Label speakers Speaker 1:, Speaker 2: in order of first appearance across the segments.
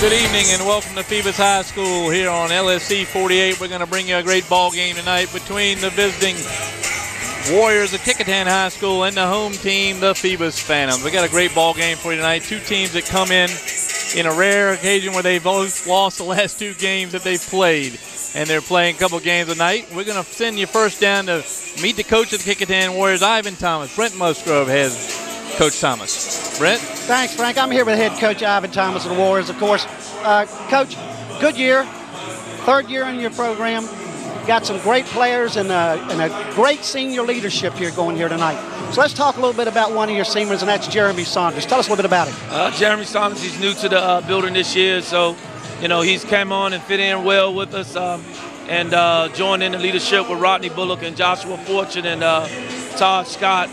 Speaker 1: Good evening and welcome to Phoebus High School here on LSC 48. We're going to bring you a great ball game tonight between the visiting Warriors of Kecoughtan High School and the home team, the Phoebus Phantoms. We got a great ball game for you tonight. Two teams that come in a rare occasion where they've both lost the last two games that they've played, and they're playing a couple games tonight. We're going to send you first down to meet the coach of the Kecoughtan Warriors, Ivan Thomas. Brent Musgrove has Coach Thomas. Brent?
Speaker 2: Thanks, Frank. I'm here with head coach Ivan Thomas of the Warriors, of course. Coach, good year, third year in your program. Got some great players and a great senior leadership here going here tonight. So let's talk a little bit about one of your seniors, and that's Jeremy Saunders. Tell us a little bit about him.
Speaker 3: Jeremy Saunders, he's new to the building this year, so he's came on and fit in well with us, and joined in the leadership with Rodney Bullock and Joshua Fortune and Todd Scott,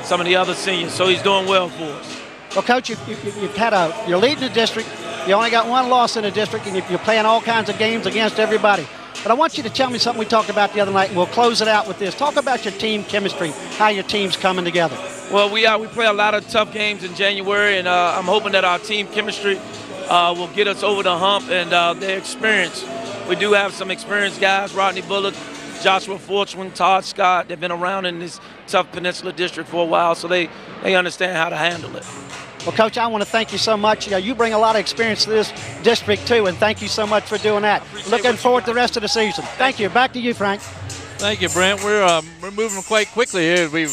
Speaker 3: some of the other seniors. So he's doing well for us.
Speaker 2: Well, Coach, you're leading the district. You only got one loss in the district, and you're playing all kinds of games against everybody. But I want you to tell me something we talked about the other night, and we'll close it out with this. Talk about your team chemistry, how your team's coming together.
Speaker 3: Well, we play a lot of tough games in January, and I'm hoping that our team chemistry will get us over the hump, and their experience. We do have some experienced guys, Rodney Bullock, Joshua Fortune, Todd Scott. They've been around in this tough Peninsula District for a while, so they understand how to handle it.
Speaker 2: Well, Coach, I want to thank you so much. You bring a lot of experience to this district, too, and thank you so much for doing that. Looking forward to the rest of the season. Thank you. Back to you, Frank.
Speaker 1: Thank you, Brent. We're moving quite quickly here. We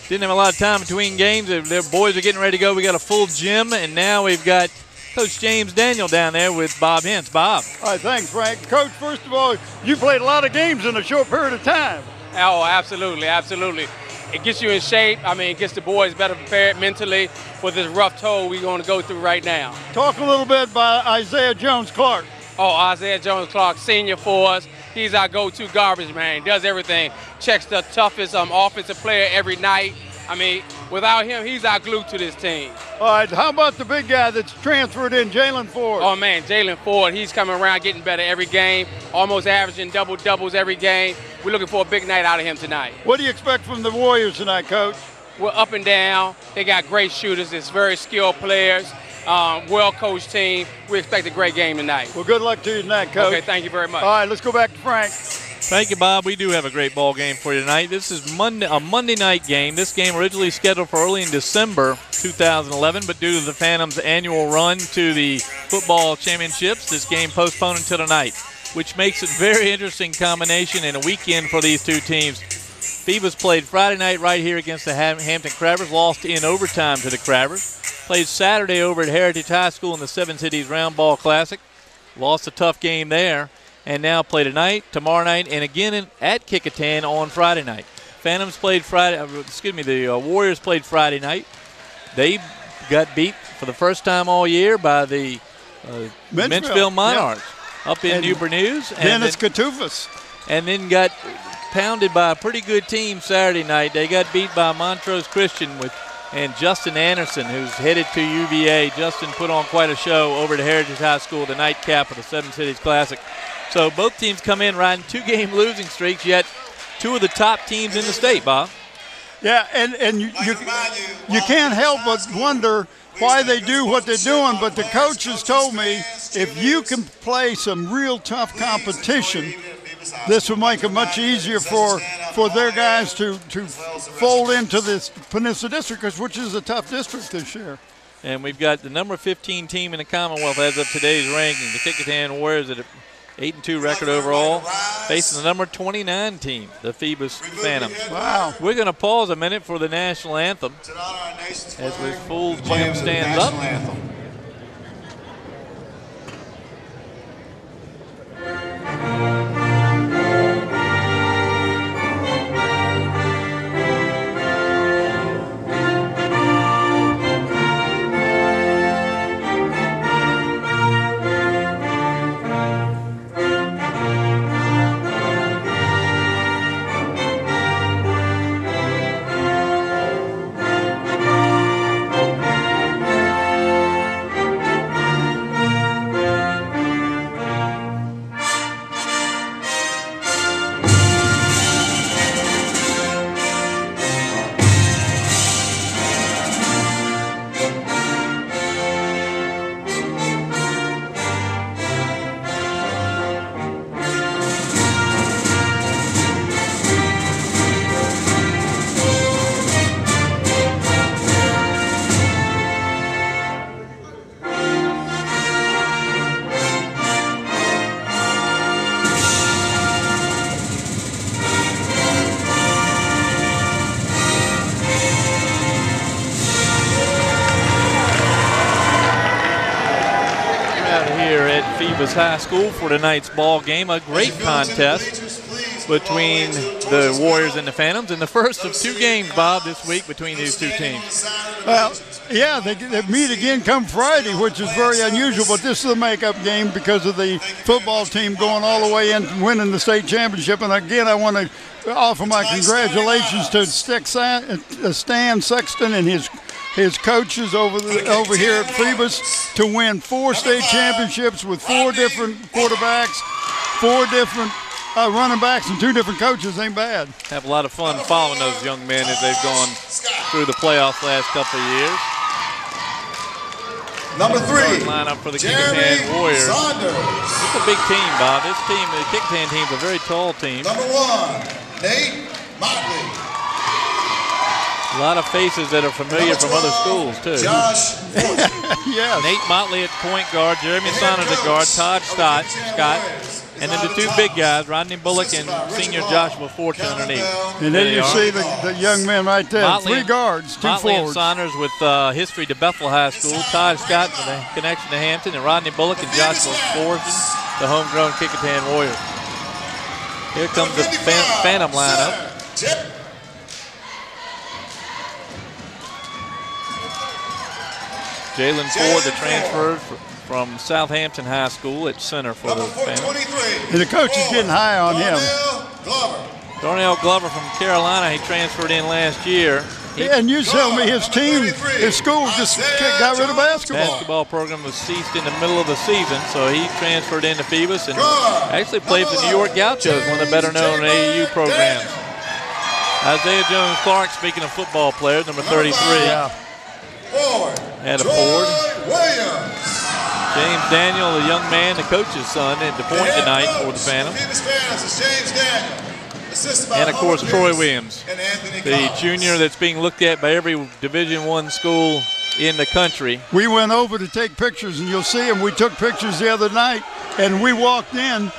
Speaker 1: didn't have a lot of time between games. The boys are getting ready to go. We got a full gym, and now we've got Coach James Daniel down there with Bob Hintz. Bob.
Speaker 4: All right, thanks, Frank. Coach, first of all, you played a lot of games in a short period of time.
Speaker 5: Oh, absolutely, absolutely. It gets you in shape. I mean, it gets the boys better prepared mentally for this rough toll we're going to go through right now.
Speaker 4: Talk a little bit about Isaiah Jones-Clark.
Speaker 5: Oh, Isaiah Jones-Clark, senior for us. He's our go-to garbage man. Does everything. Checks the toughest offensive player every night. I mean, without him, he's our glue to this team.
Speaker 4: All right, how about the big guy that's transferred in, Jalen Ford?
Speaker 5: Oh, man, Jalen Ford, he's coming around getting better every game, almost averaging double-doubles every game. We're looking for a big night out of him tonight.
Speaker 4: What do you expect from the Warriors tonight, Coach?
Speaker 5: We're up and down. They got great shooters. It's very skilled players, well-coached team. We expect a great game tonight.
Speaker 4: Well, good luck to you tonight, Coach.
Speaker 5: Okay, thank you very much.
Speaker 4: All right, let's go back to Frank.
Speaker 1: Thank you, Bob. We do have a great ball game for you tonight. This is a Monday night game. This game originally scheduled for early in December 2011, but due to the Phantoms' annual run to the football championships, this game postponed until tonight, which makes it a very interesting combination and a weekend for these two teams. Phoebus played Friday night right here against the Hampton Crabbers, lost in overtime to the Crabbers. Played Saturday over at Heritage High School in the Seven Cities Round Ball Classic, lost a tough game there. And now play tonight, tomorrow night, and again at Kecoughtan on Friday night. Phantoms played the Warriors played Friday night. They got beat for the first time all year by the Menchville Monarchs up in Newport News.
Speaker 4: Dennis Katufas.
Speaker 1: And then got pounded by a pretty good team Saturday night. They got beat by Montrose Christian and Justin Anderson, who's headed to UVA. Justin put on quite a show over at Heritage High School, the nightcap of the Seven Cities Classic. So both teams come in riding two-game losing streaks, yet two of the top teams in the state, Bob.
Speaker 4: Yeah, and you can't help but wonder why they do what they're doing, but the coaches told me if you can play some real tough competition, this will make it much easier for their guys to fold into this Peninsula District, which is a tough district this year.
Speaker 1: And we've got the number 15 team in the Commonwealth as of today's ranking, the Kecoughtan Warriors at 8-2 record overall, facing the number 29 team, the Phoebus Phantoms.
Speaker 4: Wow.
Speaker 1: We're going to pause a minute for the national anthem as the full gym stands up. Out here at Phoebus High School for tonight's ball game. A great contest between the Warriors and the Phantoms, and the first of 2 games, Bob, this week between these 2 teams.
Speaker 4: Well, yeah, they meet again come Friday, which is very unusual, but this is a makeup game because of the football team going all the way in and winning the state championship. And again, I want to offer my congratulations to Stan Sexton and his coaches over here at Phoebus to win 4 state championships with 4 different quarterbacks, 4 different running backs, and 2 different coaches. Ain't bad.
Speaker 1: Have a lot of fun following those young men as they've gone through the playoffs last couple of years.
Speaker 6: Number 3,
Speaker 1: lineup for the Kecoughtan Warriors. It's a big team, Bob. This team, the Kecoughtan team, is a very tall team.
Speaker 6: Number 1, Nate Motley.
Speaker 1: A lot of faces that are familiar from other schools, too.
Speaker 6: Josh
Speaker 4: Yes.
Speaker 1: Nate Motley at point guard, Jeremy Saunders at guard, Todd Scott, and then the 2 big guys, Rodney Bullock and senior Joshua Fortune underneath.
Speaker 4: And then you see the young men right there,
Speaker 1: Motley
Speaker 4: 3 guards, 2
Speaker 1: Motley
Speaker 4: forwards.
Speaker 1: and Saunders with history to Bethel High School, Todd Scott with a connection to Hampton, and Rodney Bullock and Joshua Fortune, the homegrown Kecoughtan Warriors. Here comes the Phantom lineup. Jalen Ford, the transfer from Southampton High School at center for the Phantoms.
Speaker 4: And the coach is getting high on him.
Speaker 1: Darnell Glover from Carolina, he transferred in last year.
Speaker 4: And you tell me his team, his school just got rid of basketball.
Speaker 1: Basketball program was ceased in the middle of the season, so he transferred into Phoebus and actually played for the New York Gauchos, one of the better-known AAU programs. Isaiah Jones-Clark, speaking of football players, number 33.
Speaker 4: Yeah.
Speaker 1: Had a Ford. James Daniel, the young man, the coach's son, at the point tonight for the Phantoms. And, of course, Troy Williams, the junior that's being looked at by every Division I school in the country.
Speaker 4: We went over to take pictures, and you'll see him. We took pictures the other night, and we walked in.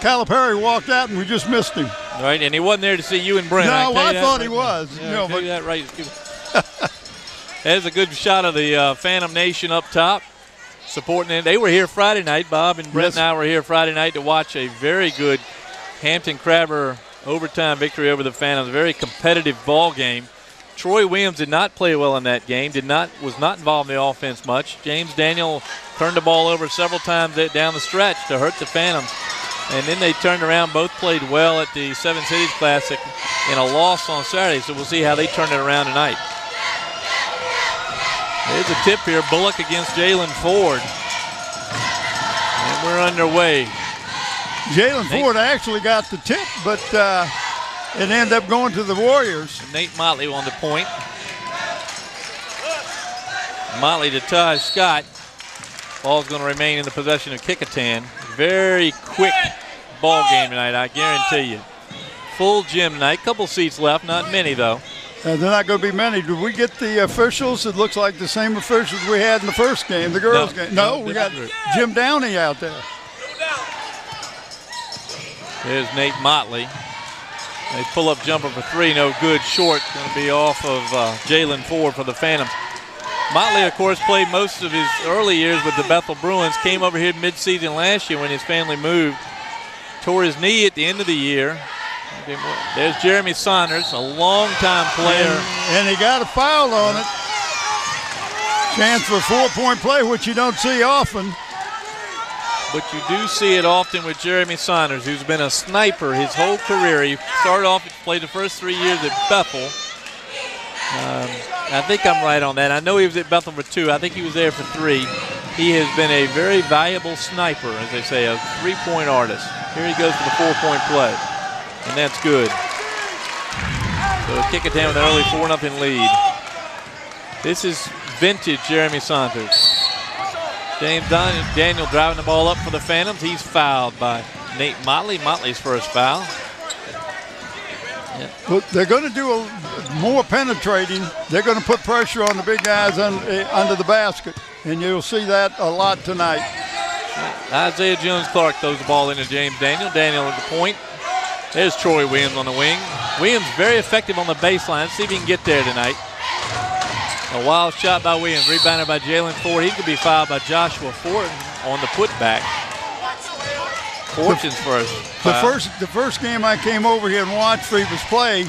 Speaker 4: Calipari walked out, and we just missed him.
Speaker 1: Right, and he wasn't there to see you and Brent.
Speaker 4: No, I thought he was.
Speaker 1: Yeah, I tell you that right. There's a good shot of the Phantom Nation up top, supporting it. They were here Friday night. Bob and Brent and I were here Friday night to watch a very good Hampton Crabber overtime victory over the Phantoms. A very competitive ball game. Troy Williams did not play well in that game. Was not involved in the offense much. James Daniel turned the ball over several times down the stretch to hurt the Phantoms. And then they turned around. Both played well at the Seven Cities Classic in a loss on Saturday. So we'll see how they turn it around tonight. There's a tip here. Bullock against Jalen Ford. And we're underway.
Speaker 4: Jalen Ford actually got the tip, but it ended up going to the Warriors.
Speaker 1: And Nate Motley on the point. Motley to Todd Scott. Ball's going to remain in the possession of Kecoughtan. Very quick ball game tonight, I guarantee you. Full gym tonight. Couple seats left, not many though.
Speaker 4: They're not going to be many. Did we get the officials? It looks like the same officials we had in the first game, the girls' game. No, we got Jim Downey out there.
Speaker 1: There's Nate Motley. They pull up jumper for 3, no good, short. Going to be off of Jalen Ford for the Phantoms. Motley, of course, played most of his early years with the Bethel Bruins. Came over here mid-season last year when his family moved. Tore his knee at the end of the year. There's Jeremy Saunders, a long-time player.
Speaker 4: And he got a foul on it. Chance for a 4-point play, which you don't see often.
Speaker 1: But you do see it often with Jeremy Saunders, who's been a sniper his whole career. He started off, played the first 3 years at Bethel. I think I'm right on that. I know he was at Bethel for 2. I think he was there for 3. He has been a very valuable sniper, as they say, a 3-point artist. Here he goes for the 4-point play. And that's good. So Kecoughtan with an early 4-0 lead. This is vintage Jeremy Saunders. James Daniel driving the ball up for the Phantoms. He's fouled by Nate Motley. Motley's first foul. Yeah.
Speaker 4: Well, they're going to do more penetrating. They're going to put pressure on the big guys under the basket, and you'll see that a lot tonight.
Speaker 1: Isaiah Jones-Clark throws the ball into James Daniel. Daniel at the point. There's Troy Williams on the wing. Williams very effective on the baseline. Let's see if he can get there tonight. A wild shot by Williams, rebounded by Jalen Ford. He could be fouled by Joshua Fortin on the putback. Fortune's first foul.
Speaker 4: The first game I came over here and watched Phoebus play,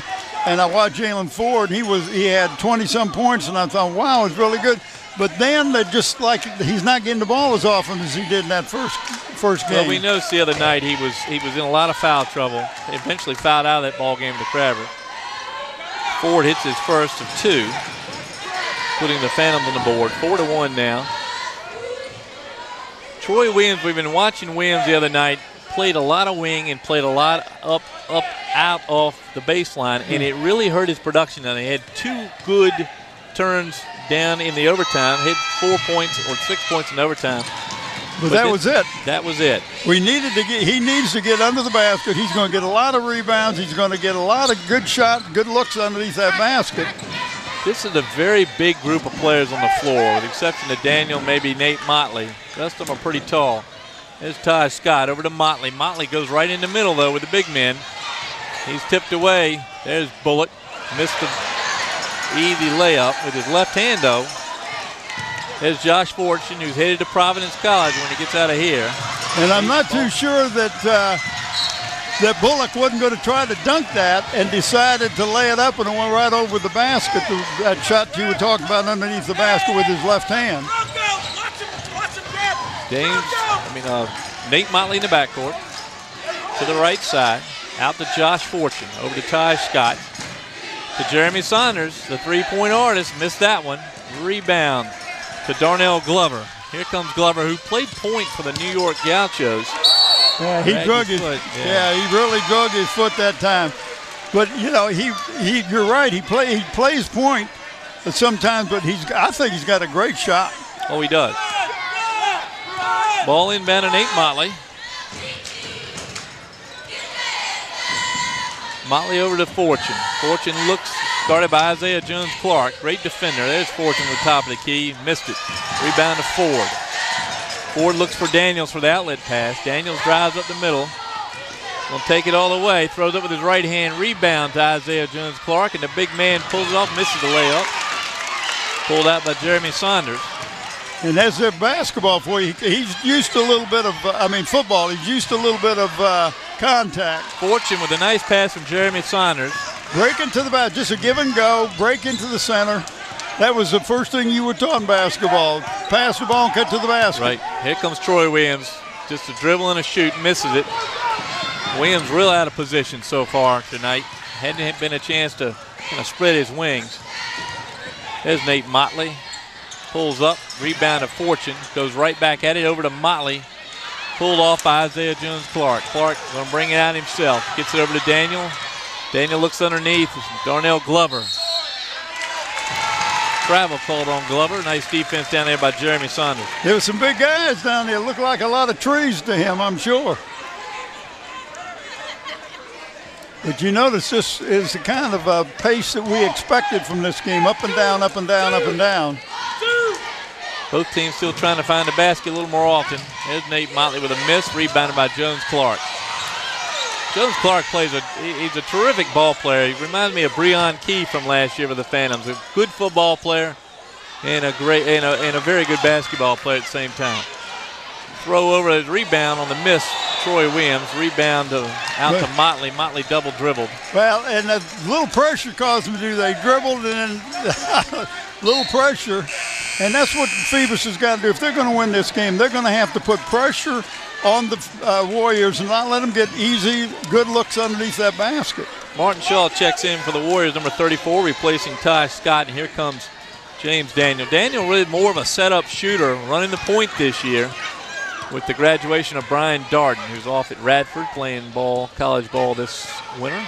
Speaker 4: and I watched Jalen Ford. He had 20-some points, and I thought, wow, it's really good. But then they just like he's not getting the ball as often as he did in that first game.
Speaker 1: Well, we noticed the other night he was in a lot of foul trouble. They eventually fouled out of that ball game to Crabber. Ford hits his first of 2, putting the Phantoms on the board. 4-1 now. Troy Williams, we've been watching Williams the other night, played a lot of wing and played a lot up, out off the baseline, and it really hurt his production. And he had 2 good turns down in the overtime, hit 4 points or 6 points in overtime.
Speaker 4: But that was it.
Speaker 1: That was it.
Speaker 4: He needs to get under the basket. He's going to get a lot of rebounds. He's going to get a lot of good shots, good looks underneath that basket.
Speaker 1: This is a very big group of players on the floor, with the exception of Daniel, maybe Nate Motley. The rest of them are pretty tall. There's Ty Scott over to Motley. Motley goes right in the middle, though, with the big men. He's tipped away. There's Bullock. Missed the easy layup with his left hand, though. There's Josh Fortune, who's headed to Providence College when he gets out of here. And
Speaker 4: I'm not too sure that that Bullock wasn't going to try to dunk that and decided to lay it up and it went right over the basket. That shot you were talking about underneath the basket with his left hand.
Speaker 1: Nate Motley in the backcourt. To the right side. Out to Josh Fortune. Over to Ty Scott. To Jeremy Saunders, the three-point artist. Missed that one. Rebound to Darnell Glover. Here comes Glover, who played point for the New York Gauchos.
Speaker 4: Yeah, he drug his foot. Yeah, he really drug his foot that time. But you know, you're right. He plays point sometimes, but I think he's got a great shot.
Speaker 1: Oh, he does. Ball inbound to Nate Motley. Motley over to Fortune. Fortune looks, guarded by Isaiah Jones-Clark. Great defender. There's Fortune at the top of the key. Missed it. Rebound to Ford. Ford looks for Daniels for the outlet pass. Daniels drives up the middle. Will take it all the way. Throws up with his right hand. Rebound to Isaiah Jones-Clark. And the big man pulls it off. Misses the layup. Pulled out by Jeremy Saunders.
Speaker 4: And that's their basketball for you. He's used to a little bit of, football. He's used to a little bit of contact.
Speaker 1: Fortune with a nice pass from Jeremy Saunders.
Speaker 4: Break into the basket, just a give and go, break into the center. That was the first thing you were taught in basketball. Pass the ball and cut to the basket.
Speaker 1: Right. Here comes Troy Williams. Just a dribble and a shoot, misses it. Williams real out of position so far tonight. Hadn't been a chance to kind of spread his wings. There's Nate Motley. Pulls up, rebound to Fortune, goes right back at it, over to Motley. Pulled off by Isaiah Jones-Clark. Clark going to bring it out himself. Gets it over to Daniel. Daniel looks underneath. Darnell Glover. Travel called on Glover. Nice defense down there by Jeremy Saunders.
Speaker 4: There were some big guys down there. Look like a lot of trees to him, I'm sure. But you notice this is the kind of pace that we expected from this game. Up and down, up and down, up and down.
Speaker 1: Both teams still trying to find the basket a little more often. There's Nate Motley with a miss, rebounded by Jones-Clark. Jones-Clark he's a terrific ball player. He reminds me of Breon Key from last year with the Phantoms. A good football player and a very good basketball player at the same time. Throw over his rebound on the miss. Troy Williams, rebound out to Motley. Motley double dribbled.
Speaker 4: Well, and a little pressure caused them to do. They dribbled and then little pressure. And that's what Phoebus has got to do. If they're going to win this game, they're going to have to put pressure on the Warriors and not let them get easy, good looks underneath that basket.
Speaker 1: Martin Shaw checks in for the Warriors, number 34, replacing Ty Scott. And here comes James Daniel. Daniel really more of a setup shooter, running the point this year with the graduation of Brian Darden, who's off at Radford playing college ball this winter.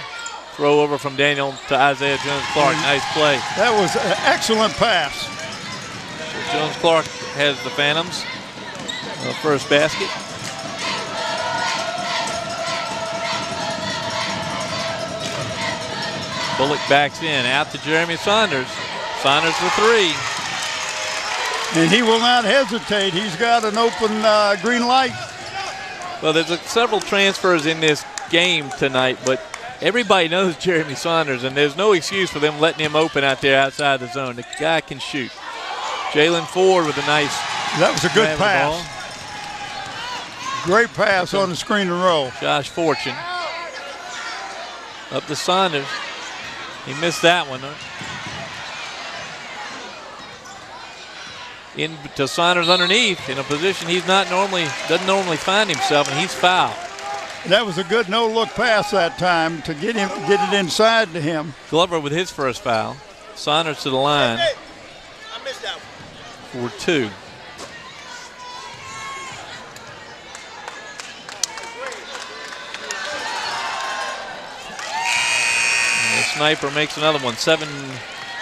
Speaker 1: Throw over from Daniel to Isaiah Jones-Clark. Nice play.
Speaker 4: That was an excellent pass.
Speaker 1: So Jones-Clark has the Phantoms. First basket. Bullock backs in. Out to Jeremy Saunders. Saunders for three.
Speaker 4: And he will not hesitate. He's got an open green light.
Speaker 1: Well, there's several transfers in this game tonight, but Everybody knows Jeremy Saunders, and there's no excuse for them letting him open out there outside the zone. The guy can shoot. Jalen Ford with a nice.
Speaker 4: That was a good pass. Great pass on the screen and roll.
Speaker 1: Josh Fortune. Up to Saunders. He missed that one. In to Saunders underneath in a position he's doesn't normally find himself, and he's fouled.
Speaker 4: That was a good no-look pass that time to get it inside to him.
Speaker 1: Glover with his first foul. Saunders to the line for 2. And the sniper makes another one.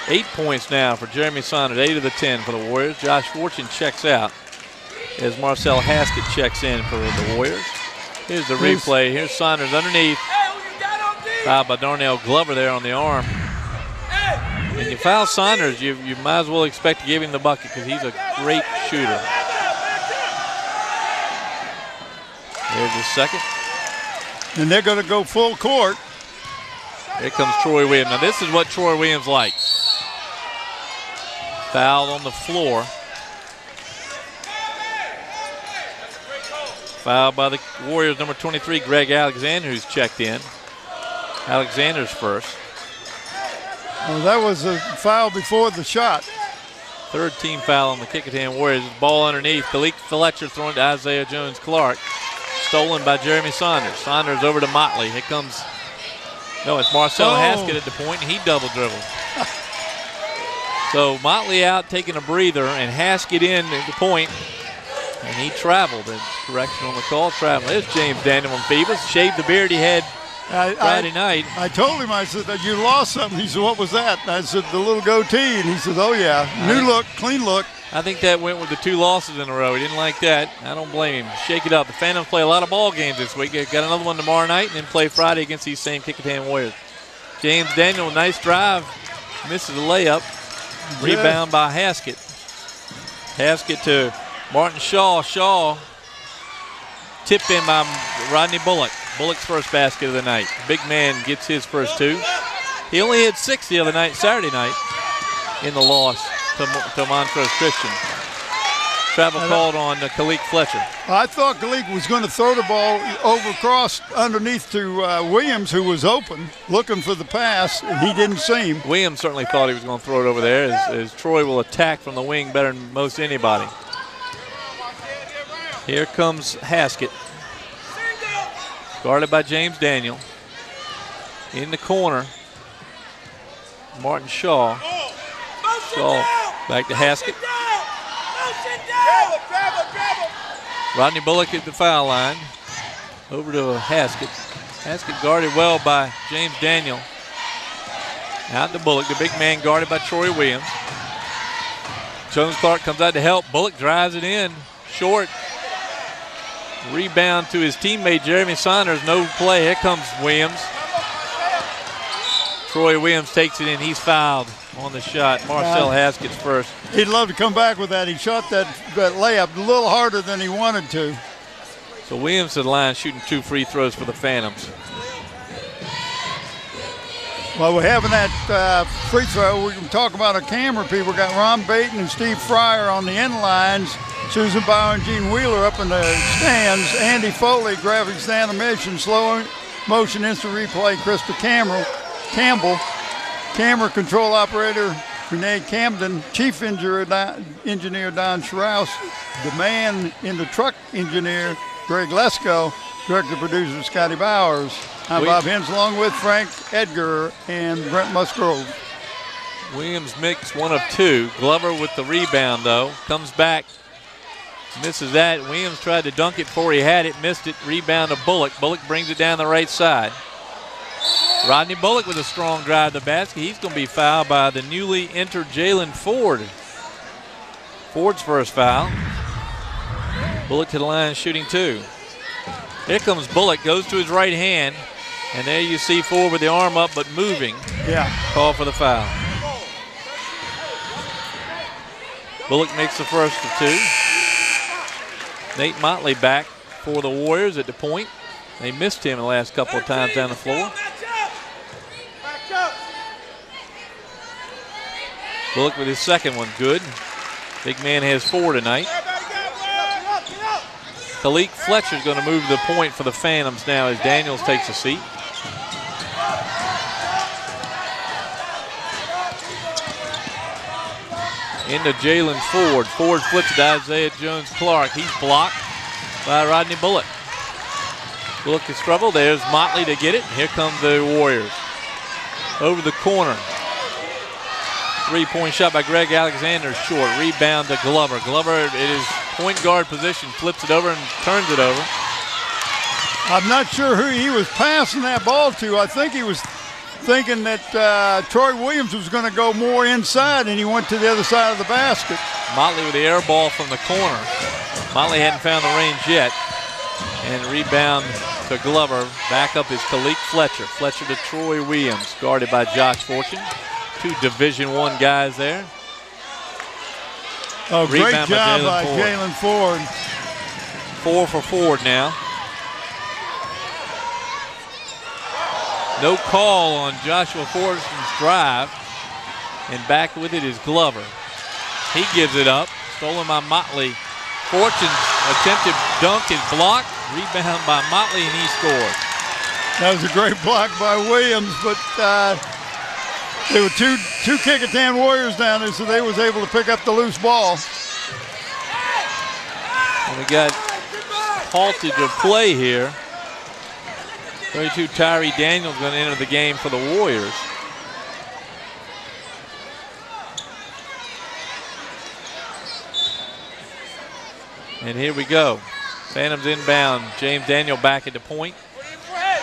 Speaker 1: 8 points now for Jeremy Saunders. 8 of the 10 for the Warriors. Josh Fortune checks out as Marcel Haskett checks in for the Warriors. Here's the replay. Here's Saunders underneath. Fouled by Darnell Glover there on the arm. And you foul Saunders, you might as well expect to give him the bucket because he's a great shooter. There's the second.
Speaker 4: And they're going to go full court.
Speaker 1: Here comes Troy Williams. Now this is what Troy Williams likes. Fouled on the floor. Fouled by the Warriors, number 23, Greg Alexander, who's checked in. Alexander's first.
Speaker 4: Well, that was a foul before the shot.
Speaker 1: Third team foul on the Kecoughtan Warriors. Ball underneath. Malik Fletcher thrown to Isaiah Jones-Clark. Stolen by Jeremy Saunders. Saunders over to Motley. Here comes, it's Marcel Haskett at the point, and he double dribbled. So Motley out taking a breather, and Haskett in at the point, and he traveled. And correction on the call, travel. There's James Daniel from Phoebus. Shaved the beard he had Friday night.
Speaker 4: I told him, I said, you lost something. He said, what was that? And I said, the little goatee. And he says, oh, yeah, new look, clean look.
Speaker 1: I think that went with the 2 losses in a row. He didn't like that. I don't blame him. Shake it up. The Phantoms play a lot of ball games this week. They've got another one tomorrow night and then play Friday against these same Kecoughtan Warriors. James Daniel, nice drive. Misses a layup. Rebound by Haskett. Haskett to Martin Shaw. Shaw tipped in by Rodney Bullock. Bullock's first basket of the night. Big man gets his first 2. He only had 6 the other night, Saturday night, in the loss to Montrose Christian. Travel called on Kalik Fletcher.
Speaker 4: I thought Kalik was going to throw the ball across underneath to Williams, who was open, looking for the pass, and he didn't see him.
Speaker 1: Williams certainly thought he was going to throw it over there, as Troy will attack from the wing better than most anybody. Here comes Haskett. Guarded by James Daniel. In the corner, Martin Shaw. Shaw back to Haskett. Rodney Bullock at the foul line. Over to Haskett. Haskett guarded well by James Daniel. Out to Bullock, the big man guarded by Troy Williams. Jones-Clark comes out to help. Bullock drives it in. Short. Rebound to his teammate Jeremy Saunders. No play. Here comes Williams. Troy Williams takes it in. He's fouled on the shot. Marcel Haskett's first.
Speaker 4: He'd love to come back with that. He shot that layup a little harder than he wanted to.
Speaker 1: So Williams to the line shooting 2 free throws for the Phantoms.
Speaker 4: Well, we're having that free throw. We can talk about our camera people. We've got Ron Baton and Steve Fryer on the end lines. Susan Bauer and Gene Wheeler up in the stands. Andy Foley, graphics and animation, slow motion instant replay, Krista Campbell, camera control operator Renee Camden, chief engineer Don Schraus, the man in the truck engineer Greg Lesko, director producer Scotty Bowers. I'm Bob Hens along with Frank Edgar and Brent Musgrove.
Speaker 1: Williams makes 1 of 2. Glover with the rebound though, comes back. Misses that. Williams tried to dunk it before he had it, missed it. Rebound to Bullock. Bullock brings it down the right side. Rodney Bullock with a strong drive to the basket. He's going to be fouled by the newly entered Jalen Ford. Ford's first foul. Bullock to the line shooting 2. Here comes Bullock, goes to his right hand, and there you see Ford with the arm up but moving.
Speaker 4: Yeah.
Speaker 1: Call for the foul. Bullock makes the first of 2. Nate Motley back for the Warriors at the point. They missed him the last couple of times down the floor. Bullock with his second one, good. Big man has 4 tonight. Khalid Fletcher's going to move to the point for the Phantoms now as Daniels takes a seat. Into Jalen Ford. Ford flips to Isaiah Jones-Clark. He's blocked by Rodney Bullock. Bullock is trouble. There's Motley to get it. Here come the Warriors. Over the corner. 3-point shot by Greg Alexander, short. Rebound to Glover. Glover at his point guard position flips it over and turns it over.
Speaker 4: I'm not sure who he was passing that ball to. I think he was thinking that Troy Williams was going to go more inside, and he went to the other side of the basket.
Speaker 1: Motley with the air ball from the corner. Motley hadn't found the range yet. And rebound to Glover. Back up is Khalid Fletcher. Fletcher to Troy Williams, guarded by Josh Fortune. 2 Division I guys there.
Speaker 4: Oh, great job by Jalen Ford.
Speaker 1: 4 for Ford now. No call on Joshua Fortune's drive. And back with it is Glover. He gives it up. Stolen by Motley. Fortune's attempted dunk is blocked. Rebound by Motley, and he scores.
Speaker 4: That was a great block by Williams, but there were two Kecoughtan Warriors down there, so they was able to pick up the loose ball.
Speaker 1: And we got halted to play here. 32 Tyree Daniels going to enter the game for the Warriors. And here we go. Phantoms inbound. James Daniel back at the point.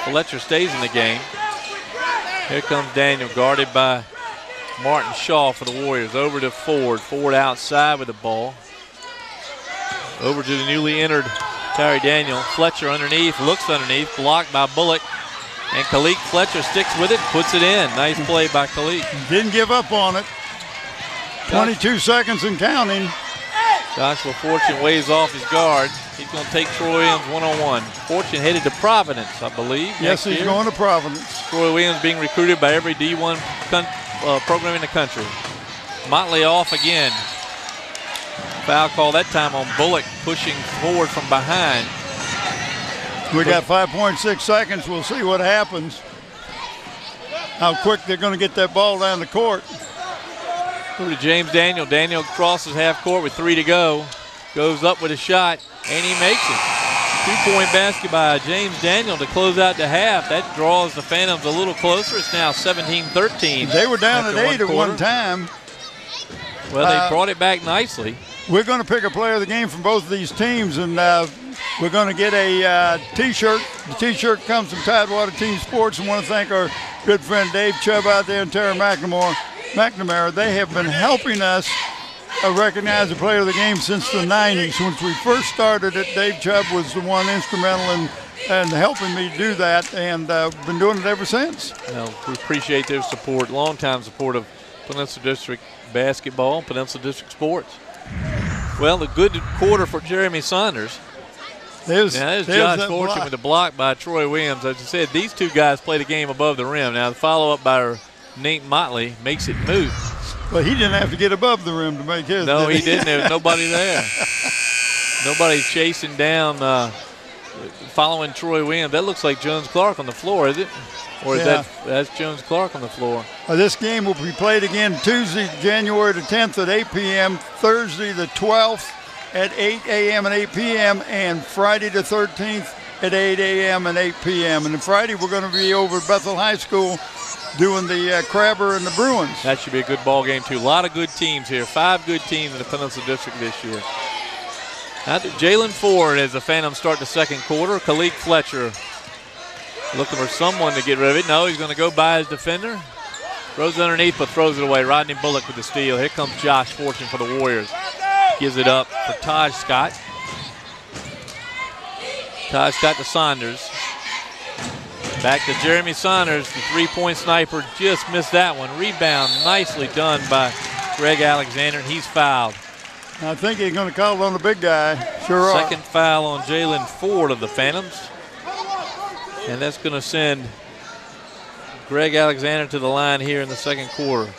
Speaker 1: Fletcher stays in the game. Here comes Daniel, guarded by Martin Shaw for the Warriors. Over to Ford. Ford outside with the ball. Over to the newly entered Tyree Daniel. Fletcher underneath, looks underneath, blocked by Bullock. And Khalid Fletcher sticks with it, puts it in. Nice play by Khalid.
Speaker 4: Didn't give up on it. 22 seconds and counting.
Speaker 1: Joshua Fortune weighs off his guard. He's going to take Troy Williams one-on-one. Fortune headed to Providence, I believe.
Speaker 4: Yes, he's going to Providence.
Speaker 1: Troy Williams being recruited by every D1 program in the country. Motley off again. Foul call that time on Bullock, pushing forward from behind.
Speaker 4: We got 5.6 seconds. We'll see what happens. How quick they're going to get that ball down the court.
Speaker 1: Over to James Daniel. Daniel crosses half court with 3 to go. Goes up with a shot, and he makes it. 2-point basket by James Daniel to close out the half. That draws the Phantoms a little closer. It's now 17-13.
Speaker 4: They were down at 8 at one time.
Speaker 1: Well, they brought it back nicely.
Speaker 4: We're going to pick a player of the game from both of these teams, and we're going to get a T-shirt. The T-shirt comes from Tidewater Team Sports, and want to thank our good friend Dave Chubb out there and Tara McNamara. They have been helping us recognize the player of the game since the 90s. Once we first started it, Dave Chubb was the one instrumental in helping me do that, and been doing it ever since.
Speaker 1: Well, we appreciate their support, longtime support of Peninsula District basketball, Peninsula District sports. Well, a good quarter for Jeremy Saunders. There's Josh Fortune with the block by Troy Williams. As I said, these two guys play the game above the rim. Now, the follow-up by Nate Motley makes it moot.
Speaker 4: Well, he didn't have to get above the rim to make his.
Speaker 1: No, he didn't. There was nobody there. Nobody chasing down, following Troy Williams. That looks like Jones Clark on the floor, is it? Or is that's Jones Clark on the floor?
Speaker 4: This game will be played again Tuesday, January the 10th at 8 p.m., Thursday the 12th at 8 a.m. and 8 p.m., and Friday the 13th at 8 a.m. and 8 p.m. And then Friday we're going to be over at Bethel High School doing the Crabber and the Bruins.
Speaker 1: That should be a good ball game, too. A lot of good teams here. 5 good teams in the Peninsula District this year. Now Jalen Ford as the Phantoms start the second quarter. Khalid Fletcher looking for someone to get rid of it. No, he's going to go by his defender. Throws it underneath, but throws it away. Rodney Bullock with the steal. Here comes Josh Fortune for the Warriors. Gives it up for Taj Scott. Taj Scott to Saunders. Back to Jeremy Saunders, the three-point sniper. Just missed that one. Rebound nicely done by Greg Alexander, and he's fouled.
Speaker 4: I think he's going to call it on the big guy. Sure.
Speaker 1: Second foul on Jalen Ford of the Phantoms. And that's going to send Greg Alexander to the line here in the second quarter.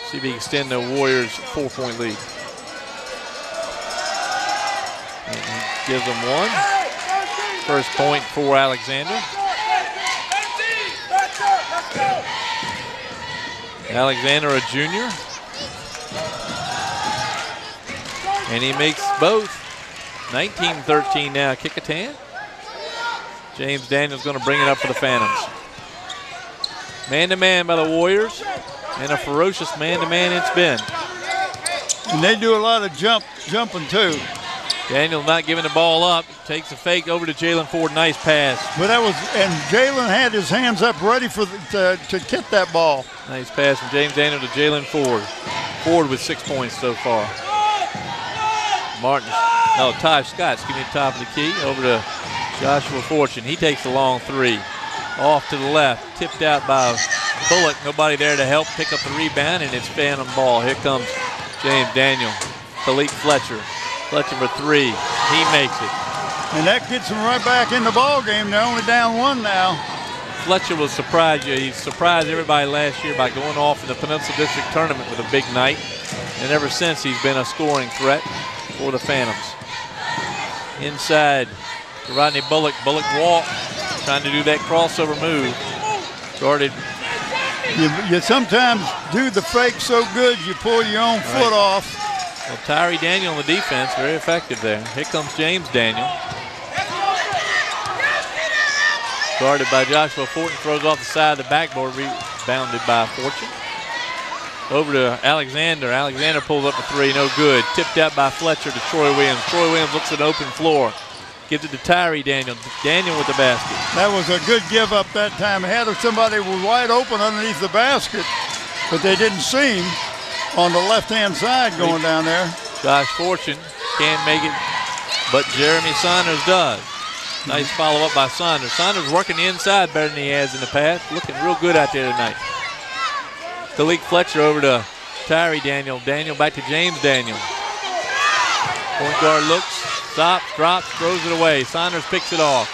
Speaker 1: See if he can extend the Warriors' 4-point lead. And he gives them one. First point for Alexander. Alexander, a junior. And he makes both. 19-13 now, Kecoughtan. James Daniels going to bring it up for the Phantoms. Man-to-man by the Warriors, and a ferocious man-to-man it's been.
Speaker 4: And they do a lot of jumping too.
Speaker 1: Daniels not giving the ball up. Takes a fake over to Jalen Ford. Nice pass.
Speaker 4: But that was, and Jalen had his hands up ready for to get that ball.
Speaker 1: Nice pass from James Daniels to Jalen Ford. Ford with 6 points so far. Taj Scott's giving it top of the key over to Joshua Fortune. He takes the long three. Off to the left, tipped out by Bullock. Nobody there to help pick up the rebound, and it's Phantom ball. Here comes James Daniel. Khalik Fletcher. Fletcher for three. He makes it.
Speaker 4: And that gets them right back in the ball game. They're only down one now.
Speaker 1: Fletcher will surprise you. He surprised everybody last year by going off in the Peninsula District Tournament with a big night. And ever since, he's been a scoring threat for the Phantoms. Inside to Rodney Bullock. Bullock walk, trying to do that crossover move. Guarded.
Speaker 4: You sometimes do the fake so good you pull your own foot off.
Speaker 1: Well, Tyree Daniel on the defense, very effective there. Here comes James Daniel. Guarded by Joshua Fortune, throws off the side of the backboard, rebounded by Fortune. Over to Alexander. Alexander pulls up a three, no good. Tipped out by Fletcher to Troy Williams. Troy Williams looks at an open floor. Gives it to Tyree Daniel. Daniel with the basket.
Speaker 4: That was a good give up that time. Had somebody was wide open underneath the basket, but they didn't see him on the left-hand side going down there.
Speaker 1: Josh Fortune can't make it, but Jeremy Saunders does. Nice follow-up by Saunders. Saunders working the inside better than he has in the past. Looking real good out there tonight. Khalik Fletcher over to Tyree Daniel. Daniel back to James Daniel. Point guard looks, stops, drops, throws it away. Saunders picks it off.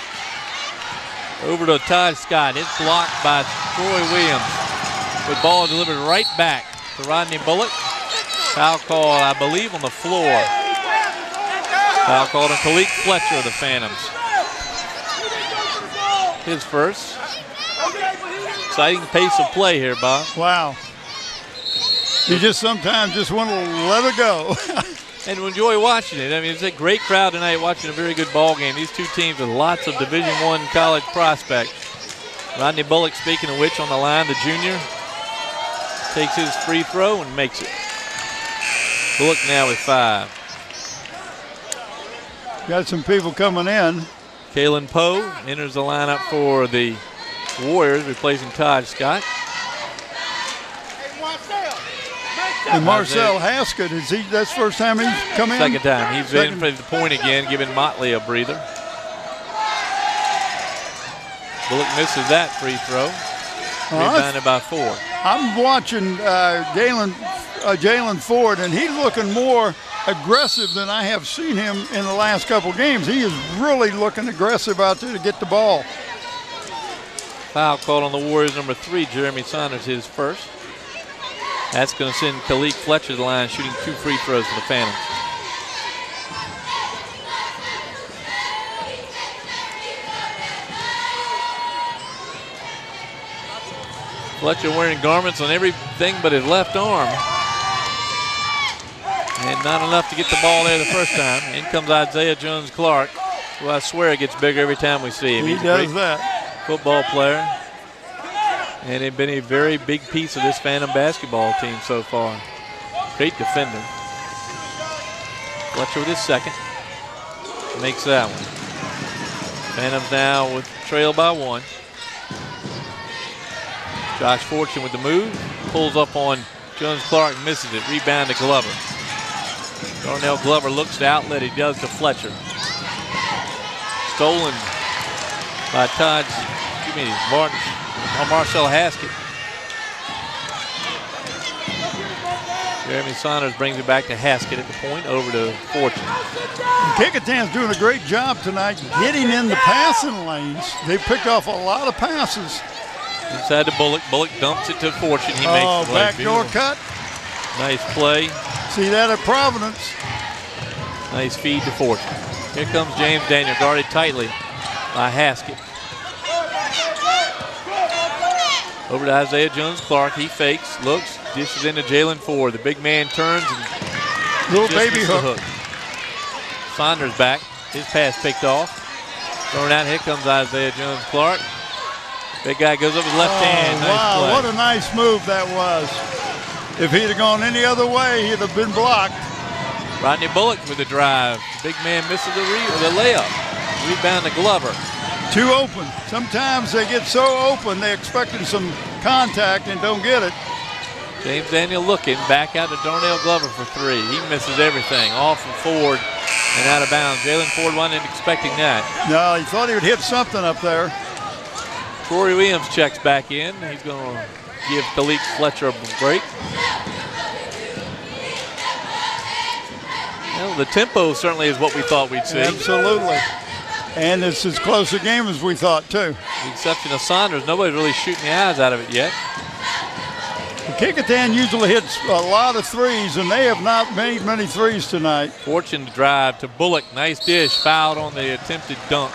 Speaker 1: Over to Todd Scott. It's blocked by Troy Williams. The ball delivered right back to Rodney Bullock. Foul call, I believe, on the floor. Foul called on Khalik Fletcher of the Phantoms. His first. Exciting pace of play here, Bob.
Speaker 4: Wow. You just sometimes just want to let it go.
Speaker 1: And enjoy watching it. I mean, it's a great crowd tonight watching a very good ball game. These two teams with lots of Division I college prospects. Rodney Bullock, speaking of which, on the line, the junior, takes his free throw and makes it. Bullock now with 5.
Speaker 4: Got some people coming in.
Speaker 1: Kalen Poe enters the lineup for the Warriors, replacing Todd Scott.
Speaker 4: And Marcel Haskett, that's the first time he's come in?
Speaker 1: Second time. He's in for the point again, giving Motley a breather. Bullock misses that free throw. Rebounded by Ford.
Speaker 4: I'm watching Jalen Ford, and he's looking more aggressive than I have seen him in the last couple games. He is really looking aggressive out there to get the ball.
Speaker 1: Foul called on the Warriors, number 3, Jeremy Saunders, his first. That's going to send Khalik Fletcher to the line, shooting 2 free throws for the Phantoms. Fletcher wearing garments on everything but his left arm. And not enough to get the ball there the first time. In comes Isaiah Jones-Clark, who I swear gets bigger every time we see him.
Speaker 4: He does that.
Speaker 1: Football player. And they've been a very big piece of this Phantom basketball team so far. Great defender. Fletcher with his second. Makes that one. Phantoms now with trail by 1. Josh Fortune with the move. Pulls up on Jones-Clark, misses it. Rebound to Glover. Darnell Glover looks to outlet. He does to Fletcher. Stolen by Marcel Haskett. Jeremy Saunders brings it back to Haskett at the point, over to Fortune.
Speaker 4: Kecoughtan's doing a great job tonight getting in the passing lanes. They picked off a lot of passes.
Speaker 1: Inside to Bullock. Bullock dumps it to Fortune. He makes the play.
Speaker 4: Backdoor cut.
Speaker 1: Nice play.
Speaker 4: See that at Providence.
Speaker 1: Nice feed to Fortune. Here comes James Daniel, guarded tightly by Haskett. Over to Isaiah Jones-Clark. He fakes, looks, dishes into Jalen Ford. The big man turns and
Speaker 4: little baby hook.
Speaker 1: Saunders back. His pass picked off. Thrown out. Here comes Isaiah Jones-Clark. Big guy goes up his left hand. Nice
Speaker 4: wow,
Speaker 1: play.
Speaker 4: what a nice move that was. If he'd have gone any other way, he'd have been blocked.
Speaker 1: Rodney Bullock with the drive. Big man misses the layup. Rebound to Glover.
Speaker 4: Too open. Sometimes they get so open, they're expecting some contact and don't get it.
Speaker 1: James Daniel looking. Back out to Darnell Glover for three. He misses everything. Off from Ford and out of bounds. Jalen Ford wasn't expecting that.
Speaker 4: No, he thought he would hit something up there.
Speaker 1: Troy Williams checks back in. He's going to give Khalid Fletcher a break. Well, the tempo certainly is what we thought we'd see.
Speaker 4: Absolutely. And it's as close a game as we thought, too.
Speaker 1: With the exception of Saunders, nobody's really shooting the eyes out of it yet.
Speaker 4: Kecoughtan usually hits a lot of threes, and they have not made many threes tonight.
Speaker 1: Fortune to drive to Bullock. Nice dish. Fouled on the attempted dunk.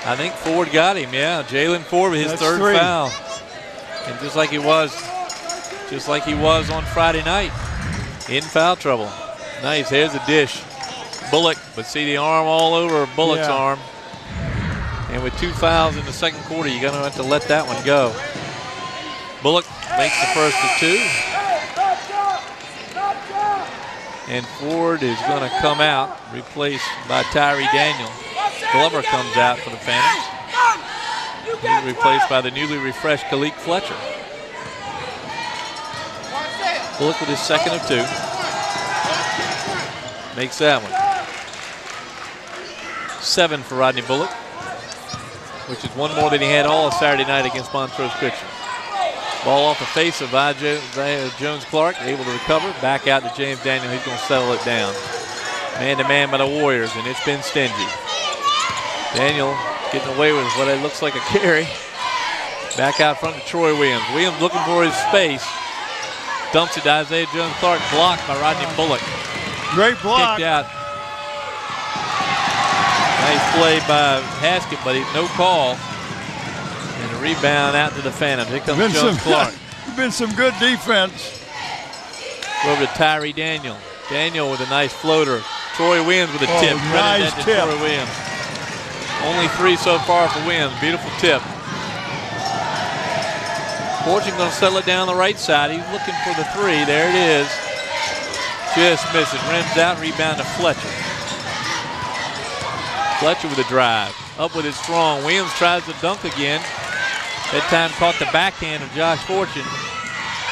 Speaker 1: I think Ford got him, yeah. Jalen Ford with his third foul. And just like he was on Friday night, in foul trouble. Nice, there's the dish. Bullock, but see the arm all over Bullock's arm. And with 2 fouls in the second quarter, you're gonna have to let that one go. Bullock makes the first of 2. And Ford is gonna come out, replaced by Tyree Daniel. Glover comes out for the Phantoms. He's replaced by the newly refreshed Khalid Fletcher. Bullock with his second of 2. Makes that one. 7 for Rodney Bullock, which is 1 more than he had all of Saturday night against Montrose Christian. Ball off the face of Jones-Clark, able to recover. Back out to James Daniel. He's going to settle it down. Man-to-man by the Warriors, and it's been stingy. Daniel getting away with what it looks like a carry. Back out front to Troy Williams. Williams looking for his space. Dumps it to Isaiah Jones-Clark, blocked by Rodney Bullock.
Speaker 4: Great block.
Speaker 1: Kicked out. Nice play by Haskett, but no call. And a rebound out to the Phantoms. Here comes Jones-Clark.
Speaker 4: Been some good defense.
Speaker 1: Over to Tyree Daniel. Daniel with a nice floater. Troy Williams with a tip.
Speaker 4: Nice tip.
Speaker 1: Troy Williams. Only 3 so far for Williams. Beautiful tip. Fortune going to settle it down the right side. He's looking for the 3. There it is. Just misses. Rims out. Rebound to Fletcher. Fletcher with a drive. Up with it strong. Williams tries to dunk again. That time caught the backhand of Josh Fortune.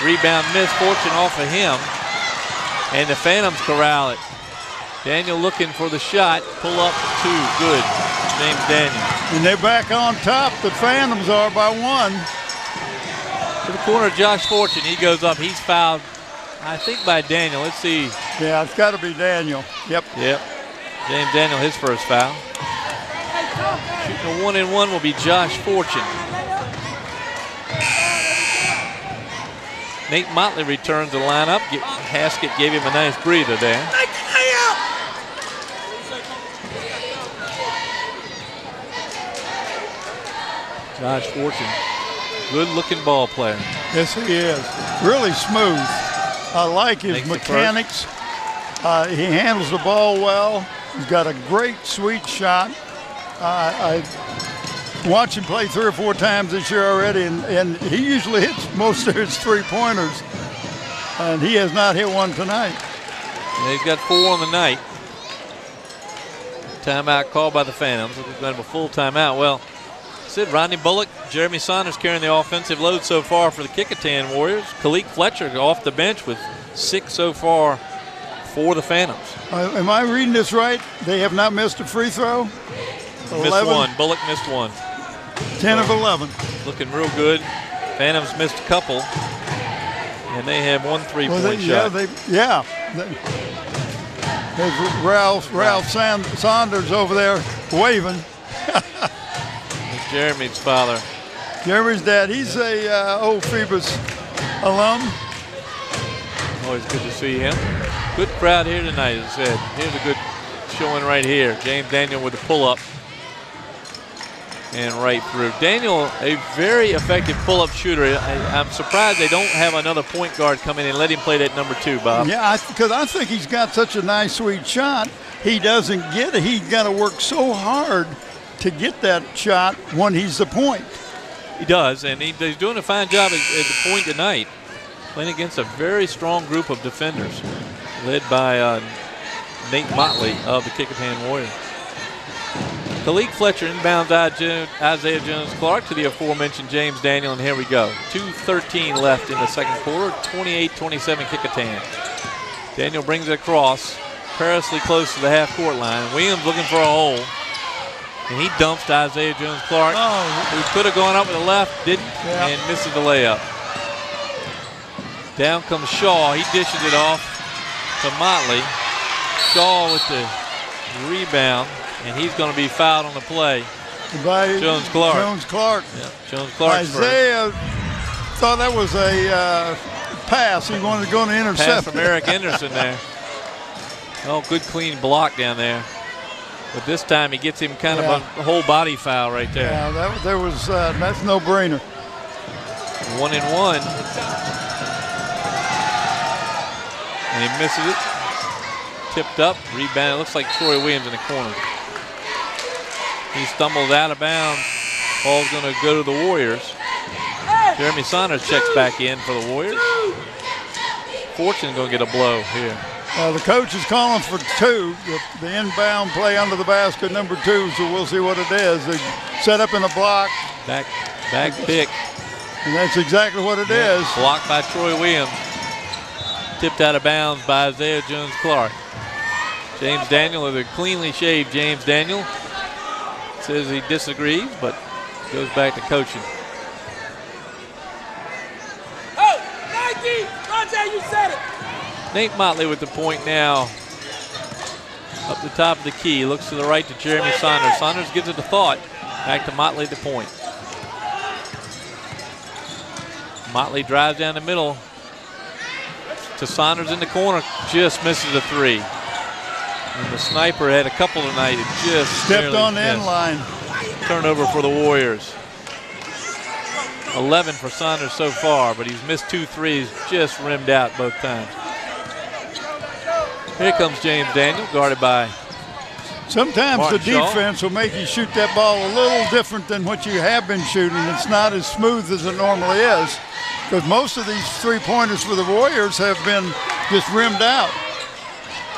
Speaker 1: Rebound missed. Fortune off of him. And the Phantoms corral it. Daniel looking for the shot. Pull up 2. Good. James Daniel.
Speaker 4: And they're back on top. The Phantoms are by 1.
Speaker 1: To the corner of Josh Fortune. He goes up. He's fouled, I think, by Daniel. Let's see.
Speaker 4: Yeah, it's got to be Daniel. Yep.
Speaker 1: James Daniel, his first foul. Shooting a 1-and-1 will be Josh Fortune. Nate Motley returns the lineup. Haskett gave him a nice breather there. Josh Fortune, good-looking ball player.
Speaker 4: Yes, he is. Really smooth. I like his mechanics. He handles the ball well. He's got a great, sweet shot. I watched him play 3 or 4 times this year already, and he usually hits most of his 3-pointers. And he has not hit one tonight.
Speaker 1: Yeah, he's got 4 on the night. Timeout called by the Phantoms. We're going to have a full timeout. Well, Sid, Rodney Bullock, Jeremy Saunders carrying the offensive load so far for the Kecoughtan Warriors. Khalid Fletcher off the bench with 6 so far for the Phantoms.
Speaker 4: Am I reading this right? They have not missed a free throw?
Speaker 1: Missed 1. Bullock missed 1.
Speaker 4: 10 of 11.
Speaker 1: Looking real good. Phantoms missed a couple. And they have 1 3-point shot.
Speaker 4: There's Ralph Saunders over there waving.
Speaker 1: It's Jeremy's father.
Speaker 4: Jeremy's dad. He's a old Phoebus alum.
Speaker 1: Always good to see him. Good crowd here tonight, as I said. Here's a good showing right here. James Daniel with a pull-up. And right through. Daniel, a very effective pull-up shooter. I'm surprised they don't have another point guard come in and let him play that number 2, Bob.
Speaker 4: Yeah, because I think he's got such a nice, sweet shot. He doesn't get it. He's got to work so hard to get that shot when he's the point.
Speaker 1: He does, and he's doing a fine job at the point tonight, playing against a very strong group of defenders, led by Nate Motley of the Kecoughtan Warriors. Khalid Fletcher inbounds Isaiah Jones-Clark to the aforementioned James Daniel, and here we go. 2:13 left in the second quarter, 28-27 Kecoughtan. Daniel brings it across, perilously close to the half-court line. Williams looking for a hole, and he dumps to Isaiah Jones-Clark, who could have gone up with the left, didn't, and misses the layup. Down comes Shaw. He dishes it off to Motley. Shaw with the rebound. And he's going to be fouled on the play by Jones-Clark.
Speaker 4: Jones-Clark.
Speaker 1: Yeah, Jones-Clark.
Speaker 4: Isaiah thought that was a pass. He wanted to go and intercept.
Speaker 1: Pass from Eric Anderson there. Oh, good clean block down there. But this time he gets him kind of a whole body foul right there.
Speaker 4: Yeah, that's no brainer.
Speaker 1: 1-and-1. And he misses it. Tipped up, rebound. It looks like Troy Williams in the corner. He stumbles out of bounds. Ball's going to go to the Warriors. Jeremy Saunders checks back in for the Warriors. Fortune going to get a blow here.
Speaker 4: The coach is calling for 2. The inbound play under the basket, number 2, so we'll see what it is. They set up in a block.
Speaker 1: Back pick.
Speaker 4: And that's exactly what it is.
Speaker 1: Blocked by Troy Williams. Tipped out of bounds by Isaiah Jones-Clark. James Daniel, the cleanly shaved James Daniel, says he disagrees, but goes back to coaching.
Speaker 7: You said it.
Speaker 1: Nate Motley with the point now. Up the top of the key, looks to the right to Jeremy Saunders. Saunders gives it a thought. Back to Motley at the point. Motley drives down the middle to Saunders in the corner, just misses a 3. And the sniper had a couple tonight. It just
Speaker 4: stepped on the end line.
Speaker 1: Turnover for the Warriors. 11 for Saunders so far, but he's missed 2 threes, just rimmed out both times. Here comes James Daniel, guarded by
Speaker 4: Sometimes
Speaker 1: Martin
Speaker 4: the
Speaker 1: Shaw.
Speaker 4: defense will make you shoot that ball a little different than what you have been shooting. It's not as smooth as it normally is, because most of these 3-pointers for the Warriors have been just rimmed out.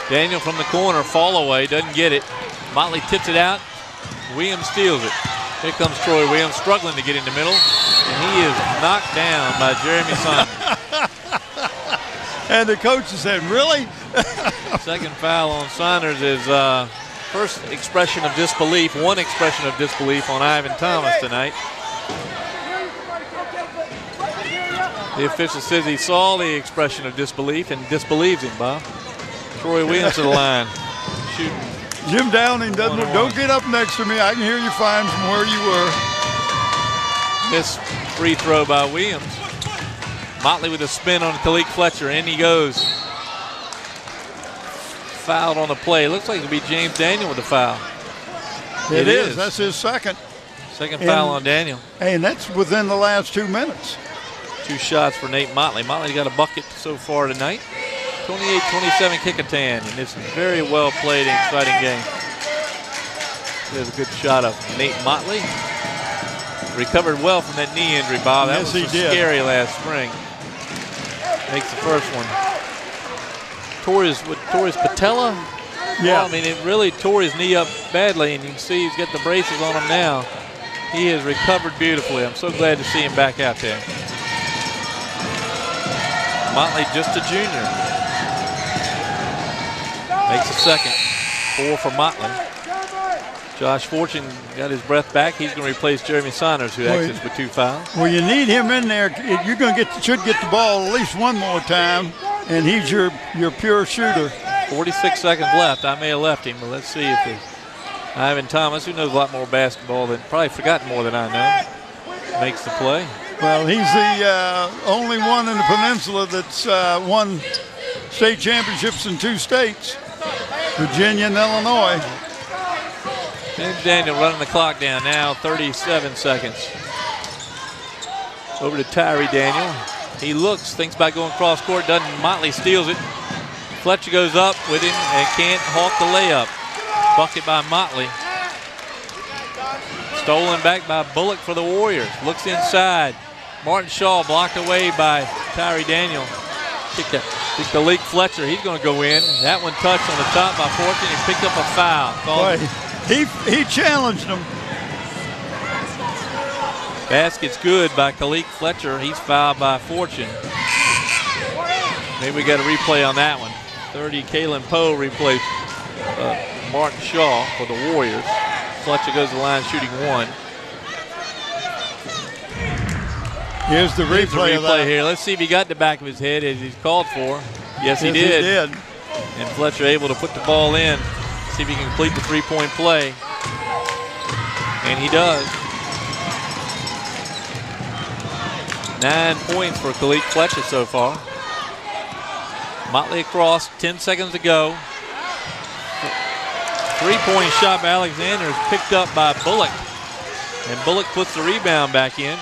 Speaker 1: Daniel from the corner, fall away, doesn't get it. Motley tips it out. Williams steals it. Here comes Troy Williams, struggling to get in the middle, and he is knocked down by Jeremy Saunders.
Speaker 4: And the coach said, really?
Speaker 1: Second foul on Saunders is first expression of disbelief, one expression of disbelief on Ivan Thomas tonight. The official says he saw the expression of disbelief and disbelieves him, Bob. Troy Williams to the line, shooting.
Speaker 4: Jim Downing don't get up next to me. I can hear you fine from where you were.
Speaker 1: Missed free throw by Williams. Motley with a spin on Khalid Fletcher, in he goes. Fouled on the play. Looks like it'll be James Daniel with the foul.
Speaker 4: It is. That's his second.
Speaker 1: Second foul on Daniel.
Speaker 4: And that's within the last 2 minutes.
Speaker 1: 2 shots for Nate Motley. Motley's got a bucket so far tonight. 28-27 Kecoughtan, and it's a very well played and exciting game. There's a good shot of Nate Motley. Recovered well from that knee injury, Bob. That was scary last spring. Makes the first one. Tore his patella?
Speaker 4: Yeah.
Speaker 1: Well, I mean, it really tore his knee up badly, and you can see he's got the braces on him now. He has recovered beautifully. I'm so glad to see him back out there. Motley just a junior. Makes a second. 4 for Motley. Josh Fortune got his breath back. He's going to replace Jeremy Saunders, who exits with 2 fouls.
Speaker 4: Well, you need him in there. You're going to should get the ball at least one more time, and he's your pure shooter.
Speaker 1: 46 seconds left. I may have left him, but let's see if it's Ivan Thomas, who knows a lot more basketball than, probably forgotten more than I know, makes the play.
Speaker 4: Well, he's the only one in the peninsula that's won state championships in 2 states, Virginia and Illinois.
Speaker 1: James Daniel running the clock down now, 37 seconds. Over to Tyree Daniel. He looks, thinks about going cross court, doesn't. Motley steals it. Fletcher goes up with him and can't hawk the layup. Bucket by Motley. Stolen back by Bullock for the Warriors. Looks inside. Martin Shaw blocked away by Tyree Daniel. Kick the leak Fletcher. He's going to go in. That one touched on the top by Fortune. He picked up a foul.
Speaker 4: Boy, he challenged him.
Speaker 1: Basket's good by Kalik Fletcher. He's fouled by Fortune. Maybe we got a replay on that one. 30, Kalen Poe replays Martin Shaw for the Warriors. Fletcher goes to the line shooting 1.
Speaker 4: Here's the replay of that.
Speaker 1: Here. Let's see if he got the back of his head as he's called for. Yes, he did.
Speaker 4: He did.
Speaker 1: And Fletcher able to put the ball in. See if he can complete the 3-point play. And he does. 9 points for Kalik Fletcher so far. Motley across, 10 seconds to go. 3-point shot by Alexander is picked up by Bullock. And Bullock puts the rebound back in.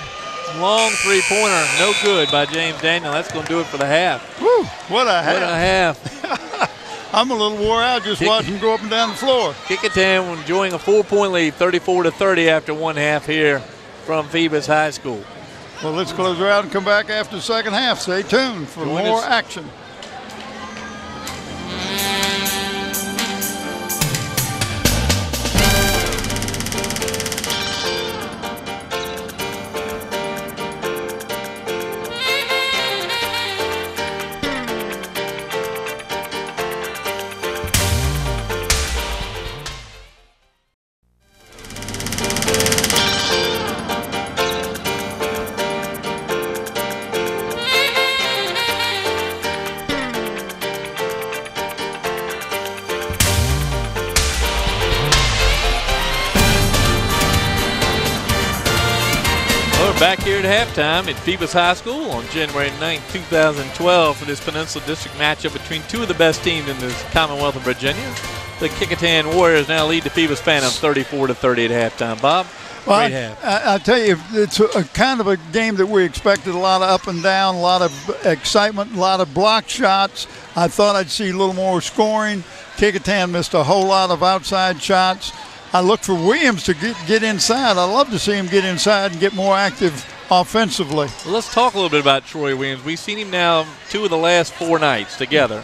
Speaker 1: Long 3-pointer, no good by James Daniel. That's going to do it for the half.
Speaker 4: Woo, what a half.
Speaker 1: What a half.
Speaker 4: I'm a little wore out just watching him go up and down the floor.
Speaker 1: Kecoughtan enjoying a 4-point lead, 34-30 after 1 half here from Phoebus High School.
Speaker 4: Well, let's close her out and come back after the second half. Stay tuned for more action.
Speaker 1: Back here at halftime at Phoebus High School on January 9, 2012 for this Peninsula District matchup between 2 of the best teams in the Commonwealth of Virginia. The Kecoughtan Warriors now lead the Phoebus Phantoms 34-30 at halftime. Bob, great half.
Speaker 4: I tell you, it's a kind of a game that we expected. A lot of up and down, a lot of excitement, a lot of block shots. I thought I'd see a little more scoring. Kecoughtan missed a whole lot of outside shots. I look for Williams to get inside. I love to see him get inside and get more active offensively.
Speaker 1: Well, let's talk a little bit about Troy Williams. We've seen him now 2 of the last 4 nights together.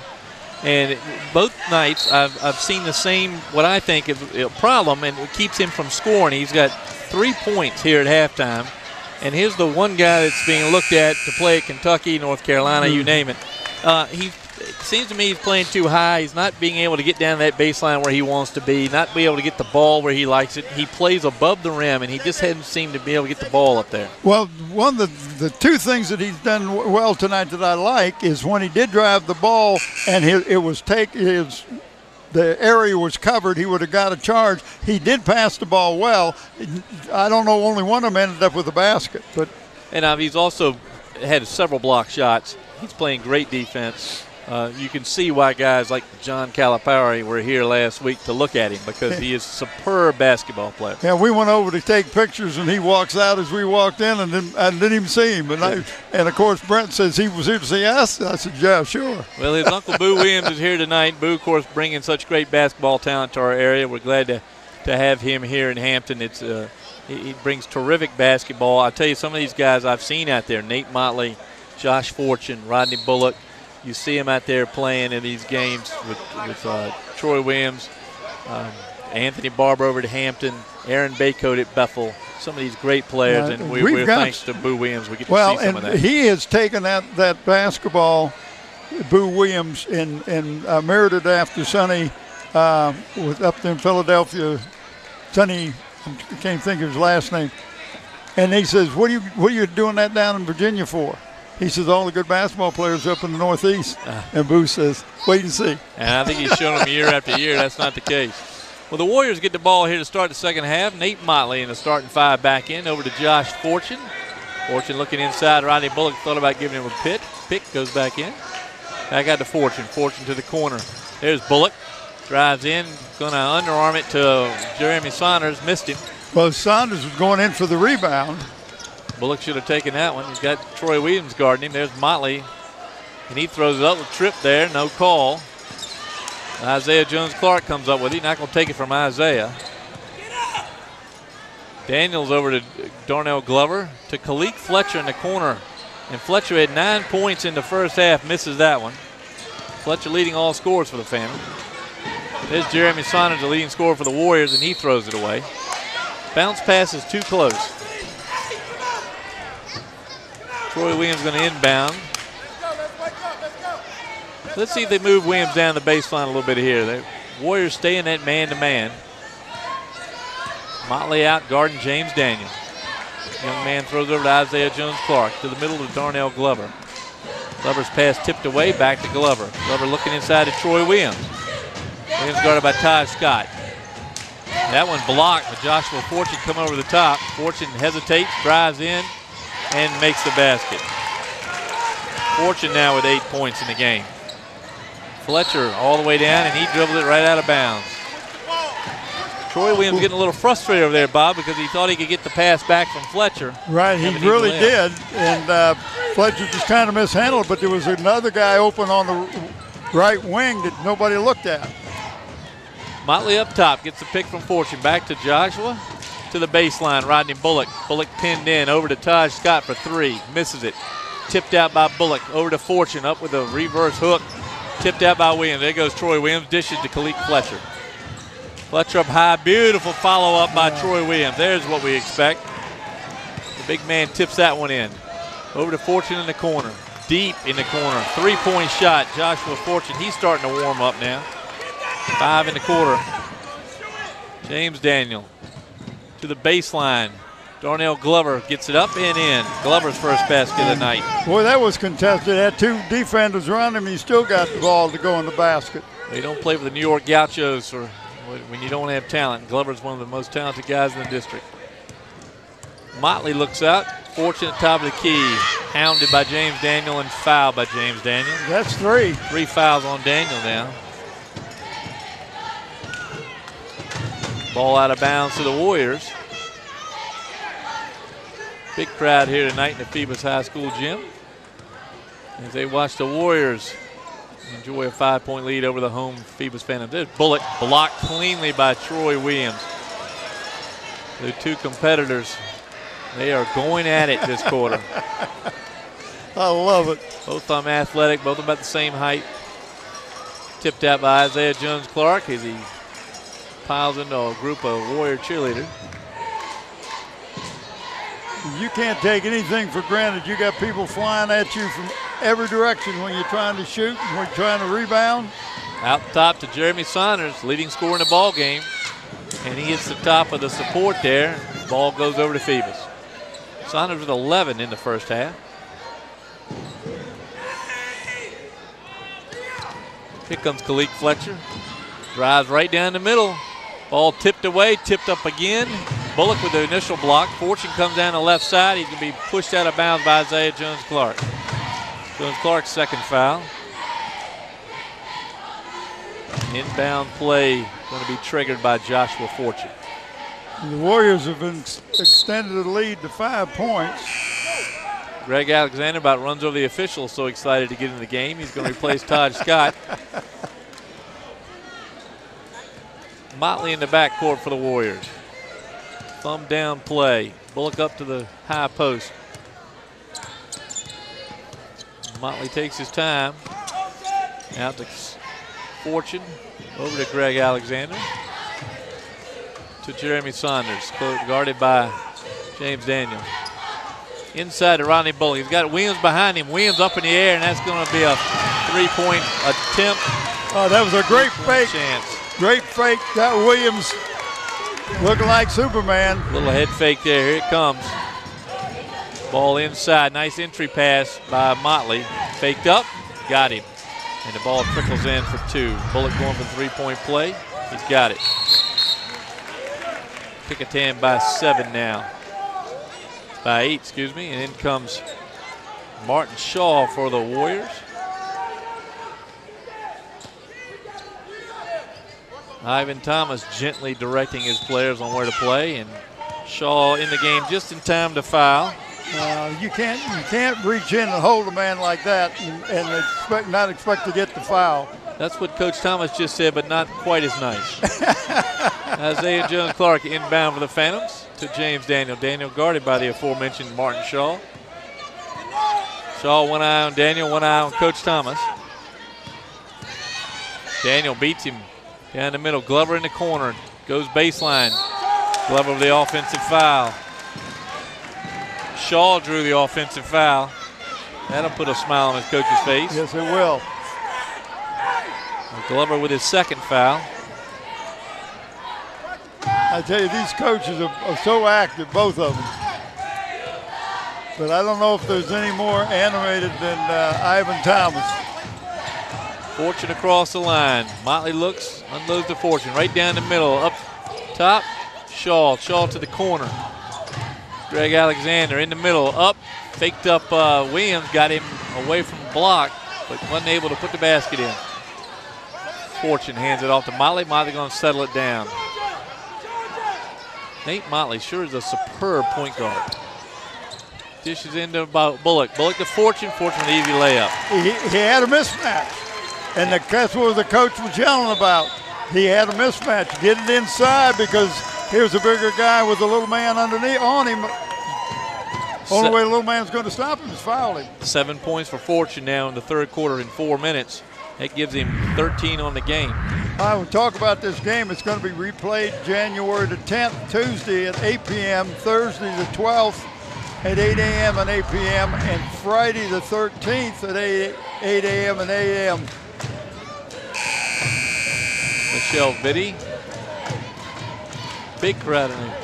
Speaker 1: And both nights I've seen the same, what I think is a problem, and it keeps him from scoring. He's got 3 points here at halftime. And here's the one guy that's being looked at to play at Kentucky, North Carolina, you name it. It seems to me he's playing too high. He's not being able to get down that baseline where he wants to be, not be able to get the ball where he likes it. He plays above the rim, and he just hasn't seemed to be able to get the ball up there.
Speaker 4: Well, one of the 2 things that he's done well tonight that I like is when he did drive the ball and the area was covered, he would have got a charge. He did pass the ball well. I don't know, only one of them ended up with a basket.
Speaker 1: And he's also had several block shots. He's playing great defense. You can see why guys like John Calipari were here last week to look at him, because he is a superb basketball player.
Speaker 4: Yeah, we went over to take pictures, and he walks out as we walked in, and then I didn't even see him. And of course, Brent says he was here to see us. I said, yeah, sure.
Speaker 1: Well, his uncle Boo Williams is here tonight. Boo, of course, bringing such great basketball talent to our area. We're glad to have him here in Hampton. He brings terrific basketball. I'll tell you, some of these guys I've seen out there, Nate Motley, Josh Fortune, Rodney Bullock. You see him out there playing in these games with Troy Williams, Anthony Barber over at Hampton, Aaron Baycoat at Bethel. Some of these great players, and we're thanks to Boo Williams, we get to see some of that.
Speaker 4: He has taken that basketball, Boo Williams, and mirrored it after Sonny was up there in Philadelphia. Sonny, I can't think of his last name. And he says, what are you doing that down in Virginia for? He says, all the good basketball players up in the Northeast. And Boo says, wait and see.
Speaker 1: And I think he's shown them year after year that's not the case. Well, the Warriors get the ball here to start the second half. Nate Motley in the starting 5 back in, over to Josh Fortune. Fortune looking inside. Rodney Bullock thought about giving him a pick. Pick goes back in. Back out to Fortune. Fortune to the corner. There's Bullock. Drives in. Going to underarm it to Jeremy Saunders. Missed him.
Speaker 4: Well, Saunders was going in for the rebound.
Speaker 1: Bullock should have taken that one. He's got Troy Williams guarding him. There's Motley. And he throws it up with Tripp there. No call. Isaiah Jones-Clark comes up with it. Not going to take it from Isaiah. Daniels over to Darnell Glover. To Kalik Fletcher in the corner. And Fletcher had 9 points in the first half. Misses that one. Fletcher leading all scorers for the Phantoms. There's Jeremy Saunders, the leading scorer for the Warriors, and he throws it away. Bounce pass is too close. Troy Williams going to inbound. Let's see if they move Williams down the baseline a little bit here. The Warriors stay in that man-to-man. Motley out guarding James Daniels. Young man throws over to Isaiah Jones-Clark to the middle to Darnell Glover. Glover's pass tipped away, back to Glover. Glover looking inside to Troy Williams. Williams guarded by Taj Scott. That one blocked, but Joshua Fortune come over the top. Fortune hesitates, drives in, and makes the basket. Fortune now with 8 points in the game. Fletcher all the way down, and he dribbled it right out of bounds. Troy Williams getting a little frustrated over there, Bob, because he thought he could get the pass back from Fletcher.
Speaker 4: Right, he really did, and Fletcher just kind of mishandled, but there was another guy open on the right wing that nobody looked at.
Speaker 1: Motley up top gets the pick from Fortune. Back to Joshua to the baseline. Rodney Bullock. Bullock pinned in over to Taj Scott for 3. Misses it. Tipped out by Bullock. Over to Fortune. Up with a reverse hook. Tipped out by Williams. There goes Troy Williams. Dishes to Kalik Fletcher. Fletcher up high. Beautiful follow up by Troy Williams. There's what we expect. The big man tips that one in. Over to Fortune in the corner. Deep in the corner. 3-point shot. Joshua Fortune. He's starting to warm up now. 5 in the quarter. James Daniel to the baseline. Darnell Glover gets it up and in. Glover's first basket of the night.
Speaker 4: Boy, that was contested. Had 2 defenders around him. He still got the ball to go in the basket.
Speaker 1: They don't play for the New York Gauchos or when you don't have talent. Glover's one of the most talented guys in the district. Motley looks out. Fortune at top of the key. Hounded by James Daniel and fouled by James Daniel.
Speaker 4: That's 3.
Speaker 1: 3 fouls on Daniel now. Ball out of bounds to the Warriors. Big crowd here tonight in the Phoebus High School gym as they watch the Warriors enjoy a 5-point lead over the home Phoebus Phantoms. There's Bullock blocked cleanly by Troy Williams. The 2 competitors, they are going at it this quarter.
Speaker 4: I love it.
Speaker 1: Both of them athletic, both about the same height. Tipped out by Isaiah Jones-Clark as he piles into a group of Warrior cheerleaders.
Speaker 4: You can't take anything for granted. You got people flying at you from every direction when you're trying to shoot, when you're trying to rebound.
Speaker 1: Out top to Jeremy Saunders, leading scorer in the ball game. And he hits the top of the support there. Ball goes over to Phoebus. Saunders with 11 in the first half. Here comes Kalik Fletcher. Drives right down the middle. Ball tipped away, tipped up again. Bullock with the initial block. Fortune comes down the left side. He's going to be pushed out of bounds by Isaiah Jones-Clark. Jones-Clark's second foul. Inbound play going to be triggered by Joshua Fortune.
Speaker 4: The Warriors have extended the lead to 5 points.
Speaker 1: Greg Alexander about runs over the official, so excited to get in the game. He's going to replace Taj Scott. Motley in the backcourt for the Warriors. Thumb down play. Bullock up to the high post. Motley takes his time. Out to Fortune. Over to Greg Alexander. To Jeremy Saunders. Guarded by James Daniel. Inside to Rodney Bullock. He's got Williams behind him. Williams up in the air, and that's going to be a 3-point attempt.
Speaker 4: Oh, that was a great fake.
Speaker 1: Chance.
Speaker 4: Great fake. That Williams looking like Superman.
Speaker 1: Little head fake there. Here it comes. Ball inside. Nice entry pass by Motley. Faked up. Got him. And the ball trickles in for 2. Bullock going for 3-point play. He's got it. Kecoughtan by 7 now. By 8, excuse me. And in comes Martin Shaw for the Warriors. Ivan Thomas gently directing his players on where to play, and Shaw in the game just in time to foul.
Speaker 4: You can't reach in and hold a man like that and not expect to get the foul.
Speaker 1: That's what Coach Thomas just said, but not quite as nice. Isaiah Jones-Clark inbound for the Phantoms to James Daniel. Daniel guarded by the aforementioned Martin Shaw. Shaw, one eye on Daniel, one eye on Coach Thomas. Daniel beats him down the middle. Glover in the corner, goes baseline. Glover with the offensive foul. Shaw drew the offensive foul. That'll put a smile on his coach's face.
Speaker 4: Yes, it will.
Speaker 1: Glover with his second foul.
Speaker 4: I tell you, these coaches are so active, both of them. But I don't know if there's any more animated than Ivan Thomas.
Speaker 1: Fortune across the line. Motley looks, unloads the Fortune. Right down the middle, up top, Shaw. Shaw to the corner. Greg Alexander in the middle, up, faked up Williams, got him away from the block, but wasn't able to put the basket in. Fortune hands it off to Motley. Motley going to settle it down. Nate Motley sure is a superb point guard. Dishes into Bullock. Bullock to Fortune. Fortune with an easy layup.
Speaker 4: He had a mismatch, and that's what the coach was yelling about. He had a mismatch. Get it inside because here's a bigger guy with a little man underneath on him. Only way the little man's going to stop him is foul him. 7
Speaker 1: points for Fortune now in the third quarter in 4 minutes. That gives him 13 on the game.
Speaker 4: I will talk about this game. It's going to be replayed January the 10th, Tuesday at 8 p.m., Thursday the 12th at 8 a.m. and 8 p.m., and Friday the 13th at 8 a.m. and 8 a.m.
Speaker 1: Michelle Vitti. Big crowd in here.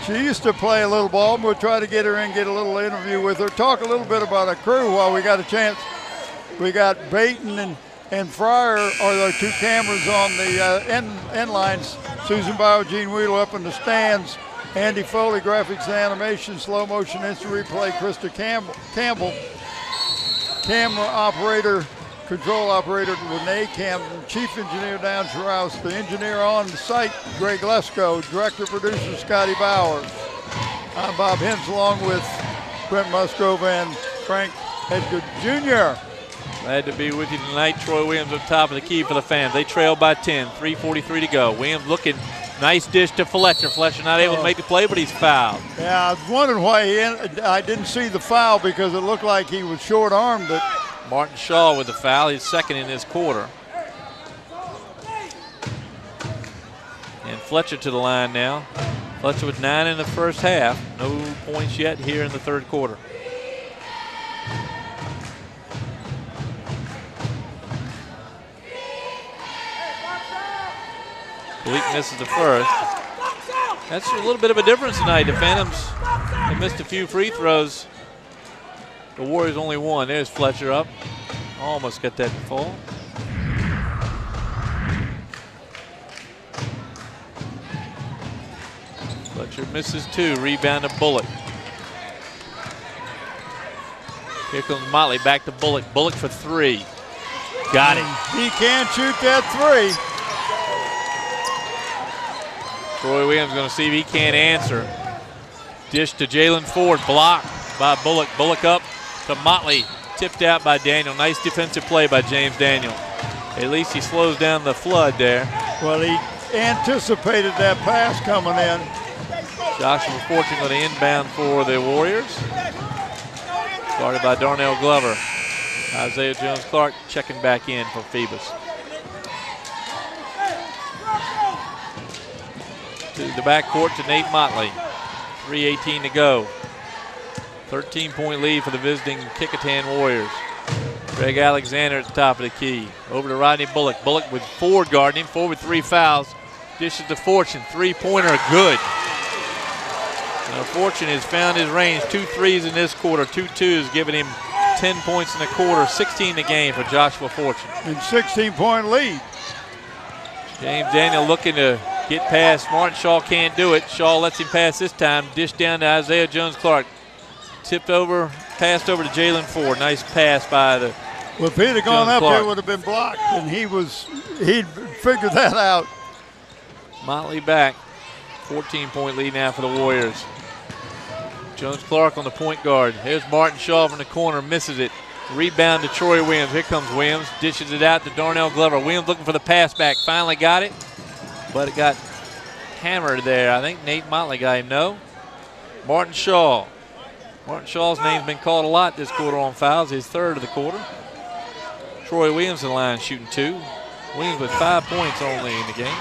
Speaker 4: She used to play a little ball. We'll try to get her in, get a little interview with her, talk a little bit about her crew while we got a chance. We got Baton and Fryer are the two cameras on the end lines. Susan Bauer, Gene Wheeler up in the stands. Andy Foley, graphics and animation, slow motion instant replay. Krista Campbell, camera operator, control operator Renee Camden, chief engineer Dan Rouse, the engineer on the site Greg Lesko, director producer Scotty Bowers. I'm Bob Hens along with Brent Musgrove and Frank Edgar Jr.
Speaker 1: Glad to be with you tonight. Troy Williams up top of the key for the fans. They trail by 10, 3:43 to go. Williams looking, nice dish to Fletcher. Fletcher not able to make the play, but he's fouled.
Speaker 4: Yeah, I was wondering why I didn't see the foul because it looked like he was short-armed it.
Speaker 1: Martin Shaw with the foul. He's second in this quarter. And Fletcher to the line now. Fletcher with 9 in the first half. No points yet here in the third quarter. Bleak misses the first. That's a little bit of a difference tonight. The Phantoms have missed a few free throws. The Warriors only one. There's Fletcher up. Almost got that to fall. Fletcher misses 2. Rebound to Bullock. Here comes Motley back to Bullock. Bullock for 3. Got him.
Speaker 4: He can't shoot that 3.
Speaker 1: Troy Williams going to see if he can't answer. Dish to Jalen Ford. Blocked by Bullock. Bullock up to Motley. Tipped out by Daniel. Nice defensive play by James Daniel. At least he slows down the flood there.
Speaker 4: Well, he anticipated that pass coming in.
Speaker 1: Joshua Fortune going to inbound for the Warriors. Started by Darnell Glover. Isaiah Jones-Clark checking back in for Phoebus. To the backcourt to Nate Motley. 3:18 to go. 13-point lead for the visiting Kecoughtan Warriors. Greg Alexander at the top of the key. Over to Rodney Bullock. Bullock with Ford guarding him. Ford with 3 fouls. Dishes to Fortune. 3-pointer good. Now Fortune has found his range. 2 threes in this quarter. 2 twos giving him 10 points in the quarter. 16 the game for Joshua Fortune.
Speaker 4: And 16-point lead.
Speaker 1: James Daniel looking to get past Martin Shaw, can't do it. Shaw lets him pass this time. Dish down to Isaiah Jones-Clark. Tipped over, passed over to Jalen Ford. Nice pass by the
Speaker 4: Well, if he'd have gone up, it would have been blocked, and he'd figured that out.
Speaker 1: Motley back. 14-point lead now for the Warriors. Jones Clark on the point guard. Here's Martin Shaw from the corner, misses it. Rebound to Troy Williams. Here comes Williams, dishes it out to Darnell Glover. Williams looking for the pass back, finally got it, but it got hammered there. I think Nate Motley got him, no? Martin Shaw. Martin Shaw's name's been called a lot this quarter on fouls, his third of the quarter. Troy Williams in the line shooting 2. Williams with 5 points only in the game.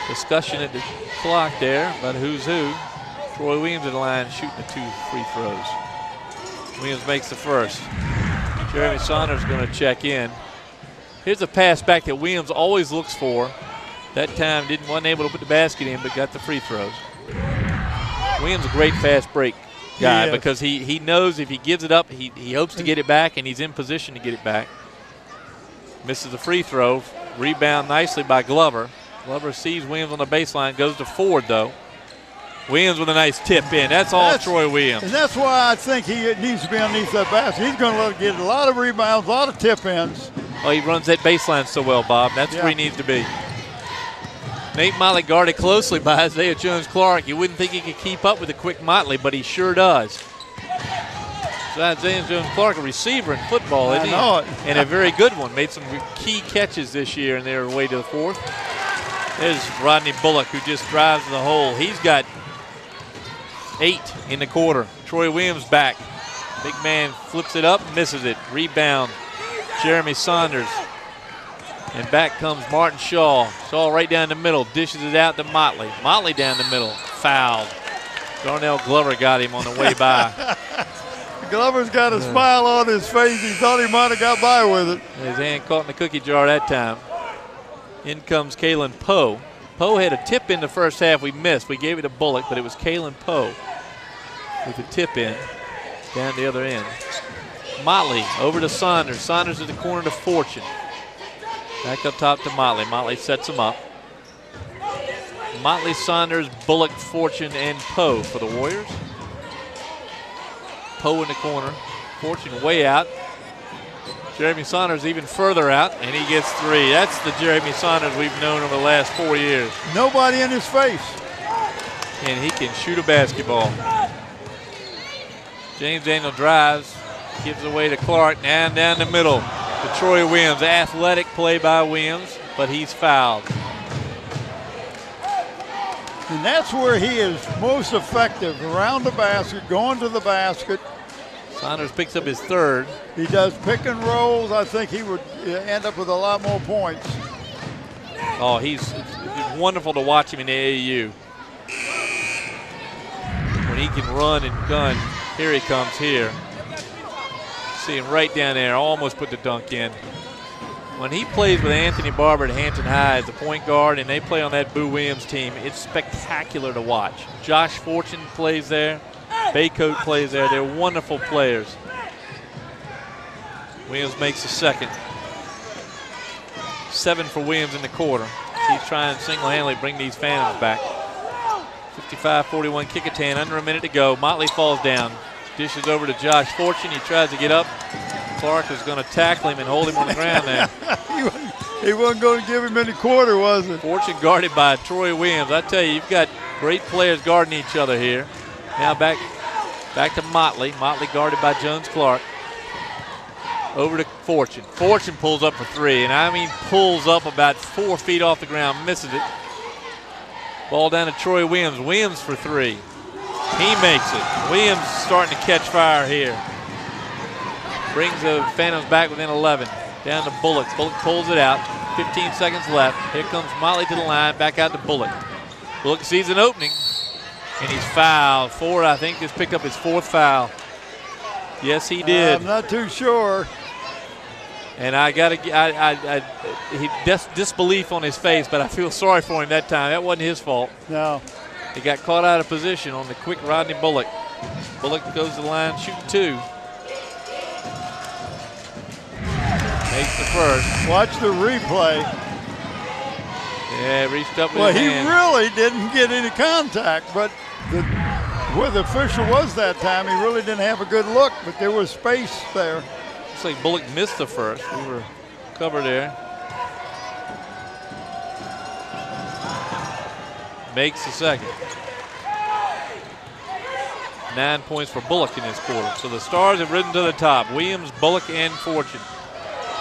Speaker 1: Discussion at the clock there about who's who. Troy Williams in the line shooting the 2 free throws. Williams makes the first. Jeremy Saunders going to check in. Here's a pass back that Williams always looks for. That time wasn't able to put the basket in, but got the free throws. Williams a great fast break guy because he knows if he gives it up, he hopes to get it back, and he's in position to get it back. Misses the free throw. Rebound nicely by Glover. Glover sees Williams on the baseline, goes to Ford though. Williams with a nice tip in. That's all Troy Williams.
Speaker 4: And that's why I think he needs to be underneath that basket. He's going to get a lot of rebounds, a lot of tip ins.
Speaker 1: Oh, he runs that baseline so well, Bob. That's where he needs to be. Nate Motley guarded closely by Isaiah Jones-Clark. You wouldn't think he could keep up with the quick Motley, but he sure does. So Isaiah Jones-Clark, a receiver in football, isn't he?
Speaker 4: I know it.
Speaker 1: And a very good one. Made some key catches this year, and they're way to the fourth. There's Rodney Bullock, who just drives to the hole. He's got 8 in the quarter. Troy Williams back. Big man flips it up, misses it. Rebound, Jeremy Saunders. And back comes Martin Shaw. Shaw right down the middle, dishes it out to Motley. Motley down the middle, fouled. Darnell Glover got him on the way by.
Speaker 4: Glover's got a smile on his face. He thought he might have got by with it.
Speaker 1: His hand caught in the cookie jar that time. In comes Kalen Poe. Poe had a tip in the first half we missed. We gave it to Bullock, but it was Kalen Poe with the tip in down the other end. Motley over to Saunders. Saunders at the corner to Fortune. Back up top to Motley. Motley sets him up. Motley, Saunders, Bullock, Fortune, and Poe for the Warriors. Poe in the corner. Fortune way out. Jeremy Saunders even further out, and he gets 3. That's the Jeremy Saunders we've known over the last 4 years.
Speaker 4: Nobody in his face.
Speaker 1: And he can shoot a basketball. James Daniel drives, gives away to Clark, and down the middle to Troy Williams. Athletic play by Williams, but he's fouled.
Speaker 4: And that's where he is most effective, around the basket, going to the basket.
Speaker 1: Saunders picks up his 3rd.
Speaker 4: He does pick and rolls. I think he would end up with a lot more points.
Speaker 1: Oh, it's wonderful to watch him in the AAU. When he can run and gun. Here he comes here. See him right down there, almost put the dunk in. When he plays with Anthony Barber at Hampton High as the point guard and they play on that Boo Williams team, it's spectacular to watch. Josh Fortune plays there. Baycoat plays there. They're wonderful players. Williams makes the 2nd. 7 for Williams in the quarter. He's trying to single-handedly bring these Phantoms back. 55-41 Kecoughtan, under a minute to go. Motley falls down. Dishes over to Josh Fortune. He tries to get up. Clark is going to tackle him and hold him on the ground there.
Speaker 4: He wasn't going to give him any quarter, was it?
Speaker 1: Fortune guarded by Troy Williams. I tell you, you've got great players guarding each other here. Now back to Motley. Motley guarded by Jones Clark. Over to Fortune. Fortune pulls up for 3, and I mean pulls up about 4 feet off the ground, misses it. Ball down to Troy Williams. Williams for 3. He makes it. Williams starting to catch fire here. Brings the Phantoms back within 11. Down to Bullock. Bullock pulls it out. 15 seconds left. Here comes Motley to the line. Back out to Bullock. Bullock sees an opening, and he's fouled. Ford, I think, just picked up his 4th foul. Yes, he did.
Speaker 4: I'm not too sure.
Speaker 1: And I got to, he disbelief on his face, but I feel sorry for him that time. That wasn't his fault.
Speaker 4: No.
Speaker 1: He got caught out of position on the quick Rodney Bullock. Bullock goes to the line, shooting 2. Makes the first.
Speaker 4: Watch the replay.
Speaker 1: Yeah, reached up with
Speaker 4: Well,
Speaker 1: his
Speaker 4: he
Speaker 1: hand.
Speaker 4: really didn't get any contact, but where the official was that time, he really didn't have a good look, but there was space there.
Speaker 1: Looks like Bullock missed the first. We were Cover there. Makes the second. 9 points for Bullock in this quarter. So the Stars have risen to the top. Williams, Bullock, and Fortune.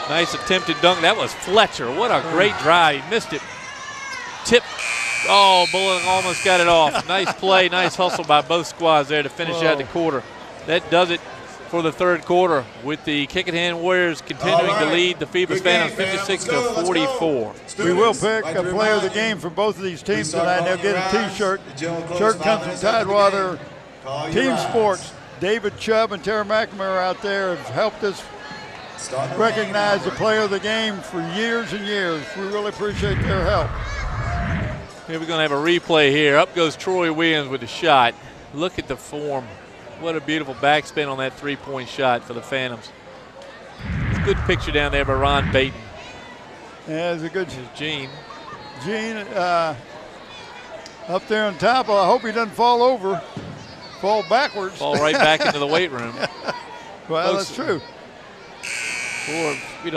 Speaker 1: Nice attempted dunk. That was Fletcher. What a great drive. He missed it. Tip. Oh, Bullock almost got it off. Nice play, nice hustle by both squads there to finish out the quarter. That does it for the third quarter, with the Kecoughtan Warriors continuing to lead the Phoebus Phantoms 56-44.
Speaker 4: We will pick a player of the game for both of these teams tonight. They'll get a T-shirt. Shirt comes from Tidewater Team Sports. David Chubb and Tara McNamara out there have helped us recognize the player of the game for years and years. We really appreciate their help.
Speaker 1: Here we're going to have a replay here. Up goes Troy Williams with the shot. Look at the form. What a beautiful backspin on that three-point shot for the Phantoms. It's a good picture down there by Ron Baton.
Speaker 4: Yeah, it's a good.
Speaker 1: Gene.
Speaker 4: Gene up there on top. I hope he doesn't fall over, fall backwards.
Speaker 1: Fall right back into the weight room.
Speaker 4: Well,
Speaker 1: Folks,
Speaker 4: that's true.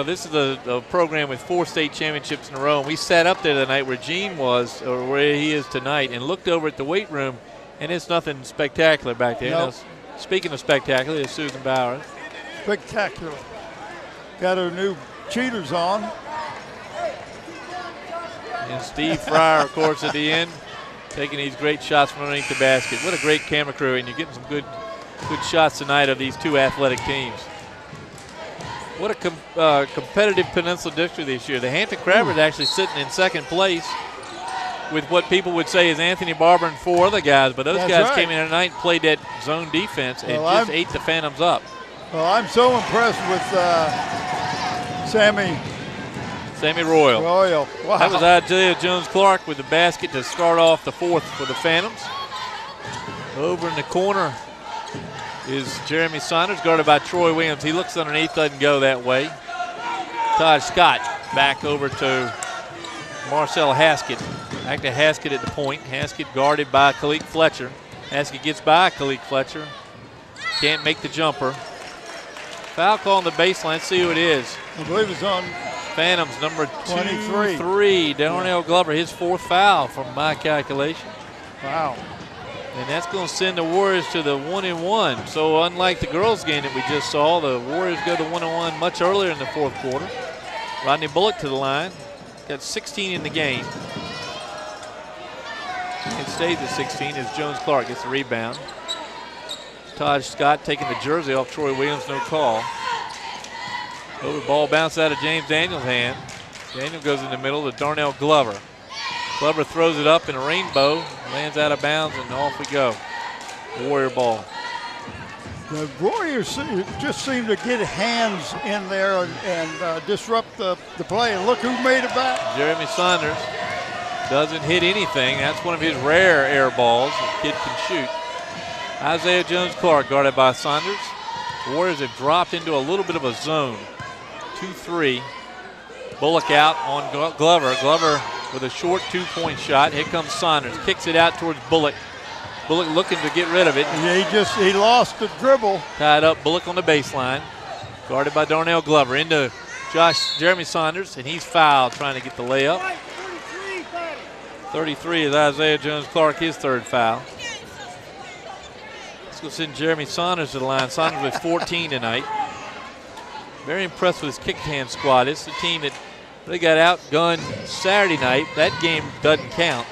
Speaker 1: This is a program with 4 state championships in a row. And we sat up there the night where Gene was, or where he is tonight, and looked over at the weight room, and it's nothing spectacular back there.
Speaker 4: Nope.
Speaker 1: Speaking of spectacular, there's Susan Bowers.
Speaker 4: Spectacular. Got her new cheaters on.
Speaker 1: And Steve Fryer, of course, at the end, taking these great shots from underneath the basket. What a great camera crew, and you're getting some good shots tonight of these two athletic teams. What a competitive Peninsula District this year. The Hampton Crabbers actually sitting in second place with what people would say is Anthony Barber and 4 other guys, but those guys came in tonight and played that zone defense and just ate the Phantoms up.
Speaker 4: Well, I'm so impressed with
Speaker 1: Sammy Royal.
Speaker 4: Wow.
Speaker 1: That was Isaiah Jones-Clark with the basket to start off the fourth for the Phantoms. Over in the corner is Jeremy Saunders, guarded by Troy Williams. He looks underneath, doesn't go that way. Todd Scott back over to Marcel Haskett. Back to Haskett at the point. Haskett guarded by Kalik Fletcher. Haskett gets by Kalik Fletcher. Can't make the jumper. Foul call on the baseline. Let's see who it is.
Speaker 4: I believe it's on
Speaker 1: Phantoms, number
Speaker 4: 23.
Speaker 1: 23, Darnell Glover, his 4th foul from my calculation.
Speaker 4: Wow.
Speaker 1: And that's going to send the Warriors to the 1-1. So unlike the girls' game that we just saw, the Warriors go to 1-1 much earlier in the 4th quarter. Rodney Bullock to the line. Got 16 in the game. It stays at 16 as Jones-Clark gets the rebound. Todd Scott taking the jersey off Troy Williams, no call. Over ball bounce out of James Daniel's hand. Daniel goes in the middle to Darnell Glover. Glover throws it up in a rainbow, lands out of bounds, and off we go. Warrior ball.
Speaker 4: The Warriors just seem to get hands in there and disrupt the play. And look who made it back.
Speaker 1: Jeremy Saunders doesn't hit anything. That's one of his rare air balls. The kid can shoot. Isaiah Jones-Clark guarded by Saunders. The Warriors have dropped into a little bit of a zone. 2-3. Bullock out on Glover. Glover with a short 2-point shot. Here comes Saunders. Kicks it out towards Bullock. Bullock looking to get rid of it.
Speaker 4: Yeah, he lost the dribble.
Speaker 1: Tied up Bullock on the baseline. Guarded by Darnell Glover. Into Jeremy Saunders, and he's fouled trying to get the layup. 33 is Isaiah Jones-Clark, his 3rd foul. Let's go send Jeremy Saunders to the line. Saunders with 14 tonight. Very impressed with his Kecoughtan squad. It's the team that they got outgunned Saturday night. That game doesn't count.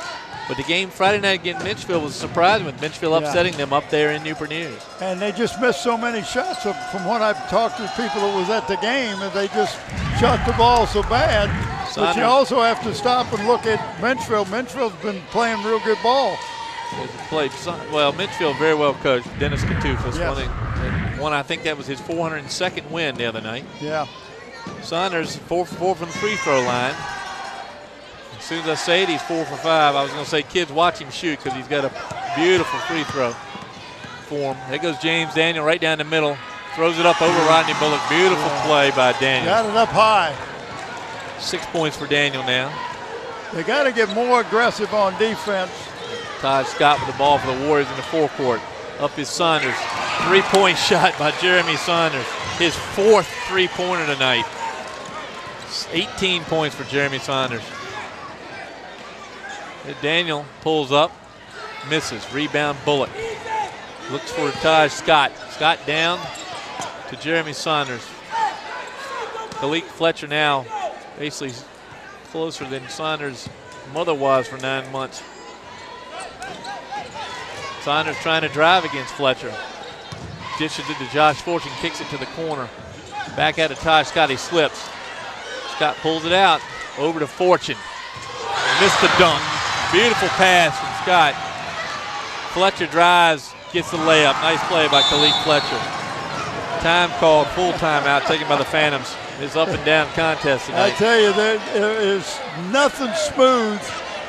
Speaker 1: But the game Friday night against Mitchell was surprising, with Mitchell upsetting them up there in Newport News.
Speaker 4: And they just missed so many shots. So from what I've talked to people that was at the game, and they just shot the ball so bad. But you also have to stop and look at Menchville. Menchville's been playing real good ball.
Speaker 1: Well, Mitchell very well coached. Dennis Katufas
Speaker 4: Yes.
Speaker 1: won. I think that was his 402nd win the other night.
Speaker 4: Yeah.
Speaker 1: Saunders 4 for 4 from the free throw line. As soon as I say it, he's 4 for 5. I was going to say, kids, watch him shoot, because he's got a beautiful free throw form. There goes James Daniel right down the middle. Throws it up over Rodney Bullock. Beautiful play by Daniel.
Speaker 4: Got it up high.
Speaker 1: 6 points for Daniel now.
Speaker 4: They got to get more aggressive on defense.
Speaker 1: Todd Scott with the ball for the Warriors in the forecourt. Up is Saunders. 3-point shot by Jeremy Saunders. His 4th 3-pointer tonight. 18 points for Jeremy Saunders. Daniel pulls up, misses. Rebound Bullock. Looks for Taj Scott. Scott down to Jeremy Saunders. Khalid Fletcher now basically closer than Saunders' mother was for 9 months. Saunders trying to drive against Fletcher. Dishes it to Josh Fortune, kicks it to the corner. Back out to Taj Scott, he slips. Scott pulls it out, over to Fortune. Missed the dunk. Beautiful pass from Scott. Fletcher drives, gets the layup. Nice play by Khalid Fletcher. Time called, full timeout taken by the Phantoms. It's up and down contest tonight.
Speaker 4: I tell you, there is nothing smooth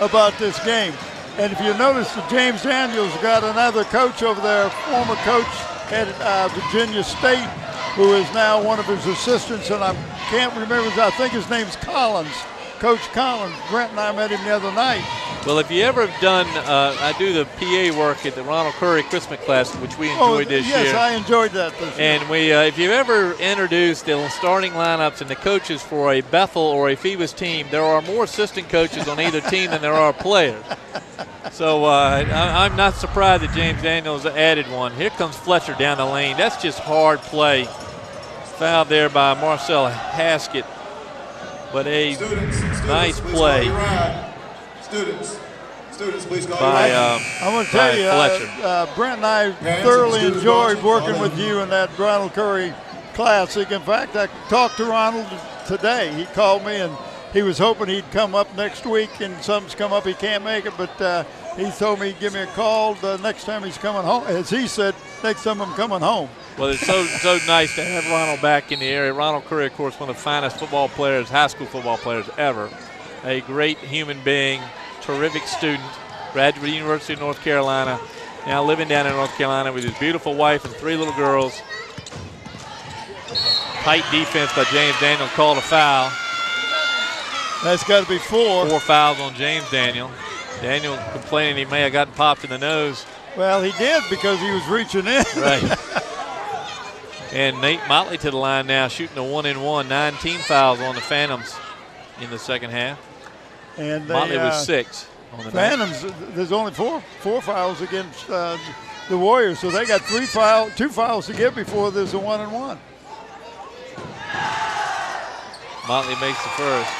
Speaker 4: about this game. And if you notice, James Daniels got another coach over there, former coach at Virginia State, who is now one of his assistants, and I can't remember, I think his name's Collins, Coach Collins. Brent and I met him the other night.
Speaker 1: Well, if you ever have done, I do the PA work at the Ronald Curry Christmas class, which we enjoyed this year.
Speaker 4: Yes, I enjoyed that this year.
Speaker 1: And we, if you've ever introduced the starting lineups and the coaches for a Bethel or a Phoebus team, there are more assistant coaches on either team than there are players. So I'm not surprised that James Daniels added one. Here comes Fletcher down the lane. That's just hard play. Foul there by Marcel Haskett. But a nice play.
Speaker 6: Students, please go.
Speaker 4: I'm going to tell you, Brent and I thoroughly enjoyed working with you in that Ronald Curry Classic. In fact, I talked to Ronald today. He called me and he was hoping he'd come up next week, and something's come up, he can't make it, but he told me he'd give me a call the next time he's coming home. As he said, next time I'm coming home.
Speaker 1: Well, it's so nice to have Ronald back in the area. Ronald Curry, of course, one of the finest football players, high school football players ever. A great human being, terrific student, graduated University of North Carolina, now living down in North Carolina with his beautiful wife and 3 little girls. Tight defense by James Daniel, called a foul.
Speaker 4: That's got to be 4.
Speaker 1: 4 fouls on James Daniel. Daniel complaining he may have gotten popped in the nose.
Speaker 4: Well, he did because he was reaching in.
Speaker 1: Right. And Nate Motley to the line now, shooting a 1-and-1. 19 fouls on the Phantoms in the second half.
Speaker 4: And
Speaker 1: Motley was 6 on the
Speaker 4: Phantoms.
Speaker 1: night.
Speaker 4: There's only four fouls against the Warriors, so they got 2 fouls to give before there's a 1-and-1.
Speaker 1: Motley makes the first.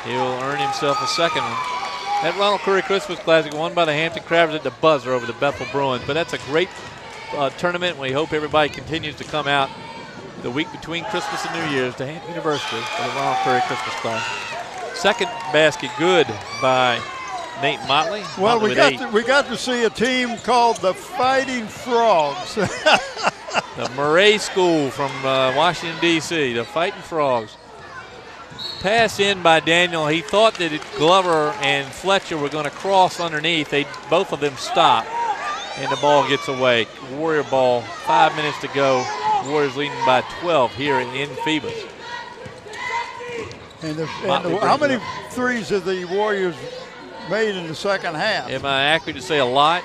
Speaker 1: He'll earn himself a second one. That Ronald Curry Christmas Classic won by the Hampton Crabbers at the buzzer over the Bethel Bruins. But that's a great tournament. We hope everybody continues to come out the week between Christmas and New Year's to Hampton University for the Ronald Curry Christmas Classic. Second basket good by Nate Motley.
Speaker 4: Well,
Speaker 1: Motley
Speaker 4: we got to see a team called the Fighting Frogs.
Speaker 1: The Murray School from Washington, D.C., the Fighting Frogs. Pass in by Daniel. He thought that Glover and Fletcher were going to cross underneath. Both of them stop, and the ball gets away. Warrior ball, 5 minutes to go. Warriors leading by 12 here in Phoebus.
Speaker 4: How many threes have the Warriors made in the second half?
Speaker 1: Am I accurate to say a lot?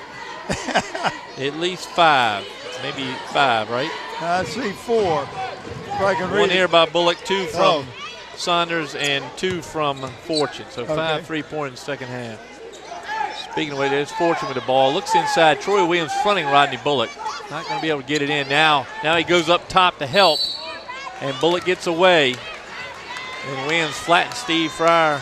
Speaker 1: At least 5, maybe 5, right?
Speaker 4: I see 4. If I can read
Speaker 1: One here
Speaker 4: it.
Speaker 1: by Bullock, 2 from Saunders, and 2 from Fortune. So 5 3-pointers in the second half. Speaking of which, there's Fortune with the ball. Looks inside. Troy Williams fronting Rodney Bullock. Not going to be able to get it in now. Now he goes up top to help, and Bullock gets away. And Williams flattens Steve Fryer.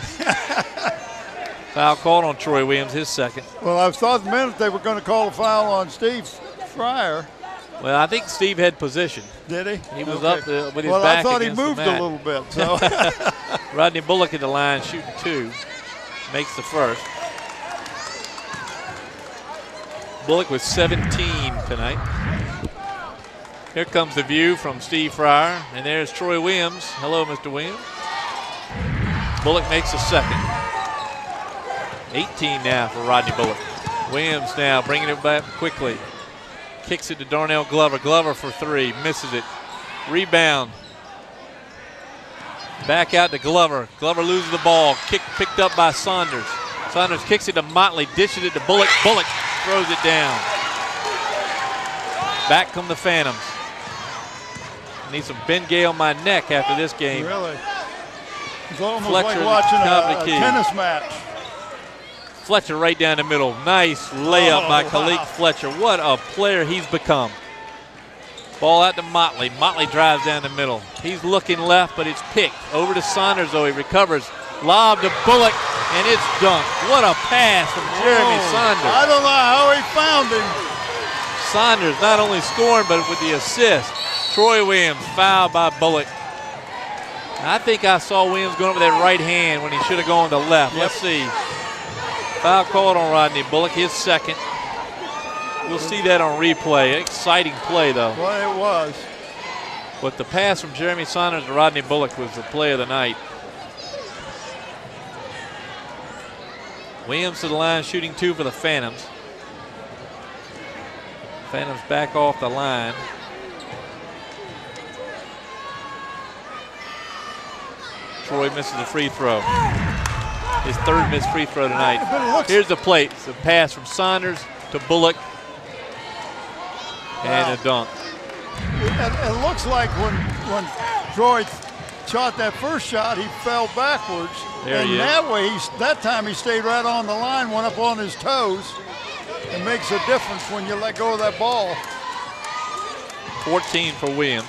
Speaker 1: Foul called on Troy Williams, his second.
Speaker 4: Well, I thought the minute they were going to call a foul on Steve Fryer.
Speaker 1: Well, I think Steve had position.
Speaker 4: Did he?
Speaker 1: He was up with his
Speaker 4: well,
Speaker 1: back
Speaker 4: I thought he
Speaker 1: against the
Speaker 4: moved a
Speaker 1: mat.
Speaker 4: little bit. So
Speaker 1: Rodney Bullock at the line shooting 2. Makes the first. Bullock with 17 tonight. Here comes the view from Steve Fryer, and there's Troy Williams. Hello, Mr. Williams. Bullock makes the second. 18 now for Rodney Bullock. Williams now bringing it back quickly. Kicks it to Darnell Glover. Glover for 3, misses it. Rebound. Back out to Glover. Glover loses the ball. Picked up by Saunders. Saunders kicks it to Motley, dishes it to Bullock. Bullock throws it down. Back come the Phantoms. Need some Ben Gay on my neck after this game.
Speaker 4: really, It's almost
Speaker 1: Fletcher,
Speaker 4: like watching
Speaker 1: top of
Speaker 4: a
Speaker 1: the key.
Speaker 4: tennis match.
Speaker 1: Fletcher right down the middle. Nice layup by Khalid
Speaker 4: wow.
Speaker 1: Fletcher. What a player he's become. Ball out to Motley. Motley drives down the middle. He's looking left, but it's picked. Over to Saunders, though. He recovers. Lob to Bullock, and it's dunked. What a pass from Jeremy Saunders.
Speaker 4: I don't know how he found him.
Speaker 1: Saunders not only scoring, but with the assist. Troy Williams fouled by Bullock. I think I saw Williams going over that right hand when he should have gone to left.
Speaker 4: Yep.
Speaker 1: Let's see. Foul called on Rodney Bullock, his second. We'll see that on replay. Exciting play, though.
Speaker 4: Well, it was.
Speaker 1: But the pass from Jeremy Saunders to Rodney Bullock was the play of the night. Williams to the line, shooting 2 for the Phantoms. Phantoms back off the line. Troy misses a free throw. His 3rd missed free throw tonight. Here's the play. It's a pass from Saunders to Bullock. And a dunk.
Speaker 4: It looks like when Troy shot that first shot, he fell backwards.
Speaker 1: There he is.
Speaker 4: That way, that time he stayed right on the line, went up on his toes. It makes a difference when you let go of that ball.
Speaker 1: 14 for Williams.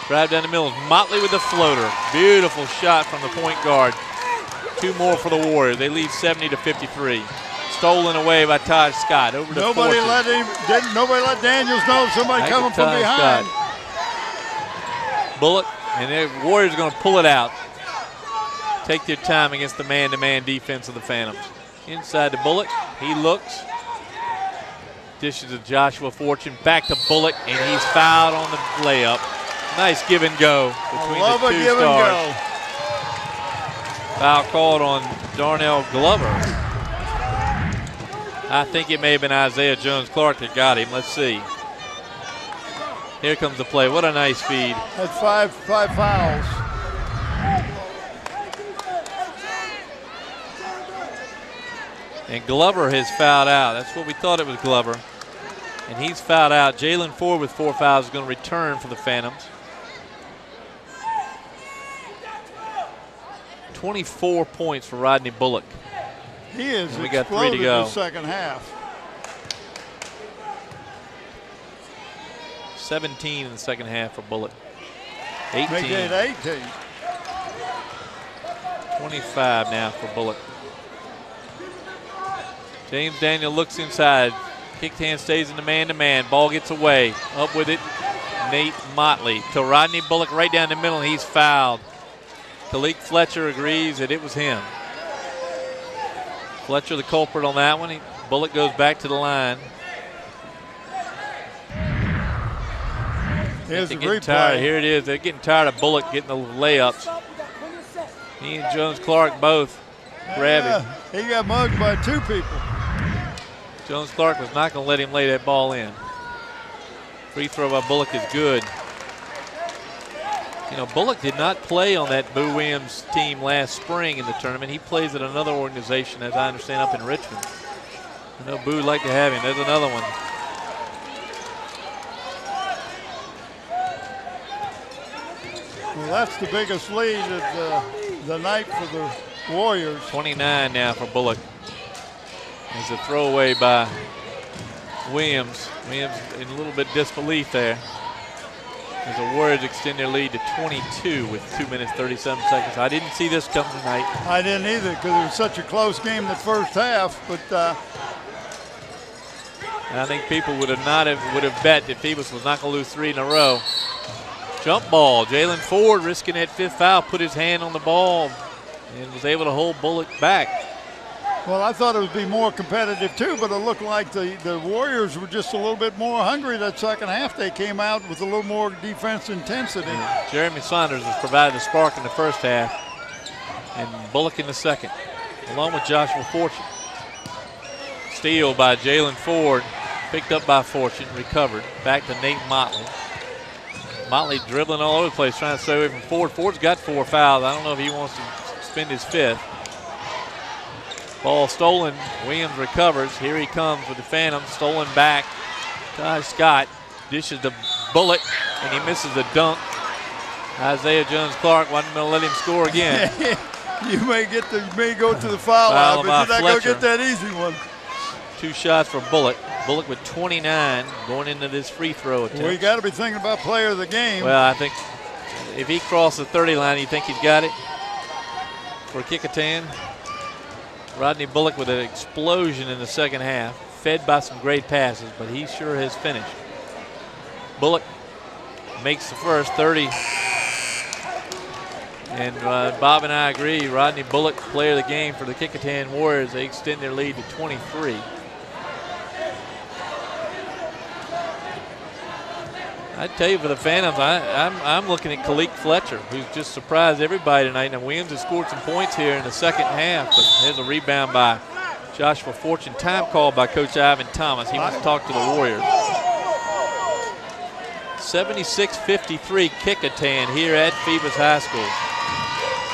Speaker 1: Drive down the middle. Motley with the floater. Beautiful shot from the point guard. 2 more for the Warriors. They lead 70-53. Stolen away by Taj Scott. Over to
Speaker 4: Nobody
Speaker 1: Fortune.
Speaker 4: nobody let Daniels know if somebody
Speaker 1: Back
Speaker 4: coming
Speaker 1: to
Speaker 4: from
Speaker 1: Taj
Speaker 4: behind.
Speaker 1: Scott. Bullock, and the Warriors are going to pull it out. Take their time against the man-to-man defense of the Phantoms. Inside to Bullock. He looks. Dishes to Joshua Fortune. Back to Bullock, and he's fouled on the layup. Nice give and go between the 2
Speaker 4: give
Speaker 1: stars.
Speaker 4: and go.
Speaker 1: Foul called on Darnell Glover. I think it may have been Isaiah Jones-Clark that got him. Let's see. Here comes the play. What a nice feed.
Speaker 4: That's five fouls.
Speaker 1: And Glover has fouled out. That's what we thought it was Glover. And he's fouled out. Jalen Ford with 4 fouls is going to return for the Phantoms. 24 points for Rodney Bullock.
Speaker 4: He is
Speaker 1: And we got 3 to
Speaker 4: exploded
Speaker 1: go.
Speaker 4: in the second half.
Speaker 1: 17 in the second half for Bullock. 18.
Speaker 4: Make it 18.
Speaker 1: 25 now for Bullock. James Daniel looks inside. Kicked hand stays in the man-to-man. Ball gets away. Up with it, Nate Motley. To Rodney Bullock right down the middle, and he's fouled. Khalid Fletcher agrees that it was him. Fletcher the culprit on that one. Bullock goes back to the line.
Speaker 4: Here's the
Speaker 1: Getting tired.
Speaker 4: replay.
Speaker 1: Here it is. They're getting tired of Bullock getting the layups. He and Jones-Clark both grabbing.
Speaker 4: Yeah, he got mugged by 2 people.
Speaker 1: Jones-Clark was not going to let him lay that ball in. Free throw by Bullock is good. You know, Bullock did not play on that Boo Williams team last spring in the tournament. He plays at another organization, as I understand, up in Richmond. I know Boo would like to have him. There's another one.
Speaker 4: Well, that's the biggest lead of the night for the Warriors.
Speaker 1: 29 now for Bullock. There's a throwaway by Williams. Williams in a little bit disbelief there. As the Warriors extend their lead to 22 with 2 minutes, 37 seconds. I didn't see this come tonight.
Speaker 4: I didn't either because it was such a close game in the first half. But
Speaker 1: I think people would have bet that Phoebus was not going to lose 3 in a row. Jump ball. Jalen Ford risking that 5th foul, put his hand on the ball and was able to hold Bullock back.
Speaker 4: well, I thought it would be more competitive too, but it looked like the Warriors were just a little bit more hungry that second half. They came out with a little more defense intensity.
Speaker 1: Jeremy Saunders has provided the spark in the first half, and Bullock in the second, along with Joshua Fortune. Steal by Jalen Ford, picked up by Fortune, recovered. Back to Nate Motley. Motley dribbling all over the place, trying to stay away from Ford. Ford's got 4 fouls. I don't know if he wants to spend his 5th. Ball stolen. Williams recovers. Here he comes with the Phantom. Stolen back. Taj Scott dishes the Bullock, and he misses the dunk. Isaiah Jones-Clark wasn't going to let him score again.
Speaker 4: You may go to the foul line, but you're not going to get that easy one.
Speaker 1: 2 shots for Bullock. Bullock with 29 going into this free throw attempt.
Speaker 4: Well, you got to be thinking about player of the game.
Speaker 1: Well, I think if he crosses the 30 line, you think he's got it for Kecoughtan. Rodney Bullock with an explosion in the second half, fed by some great passes, but he sure has finished. Bullock makes the first 30. And Bob and I agree, Rodney Bullock, player of the game for the Kecoughtan Warriors. They extend their lead to 23. I tell you, for the Phantoms, I'm looking at Kalik Fletcher, who's just surprised everybody tonight. Now, Williams has scored some points here in the second half, but there's a rebound by Joshua Fortune. Time called by Coach Ivan Thomas. He wants to talk to the Warriors. 76-53 Kecoughtan here at Phoebus High School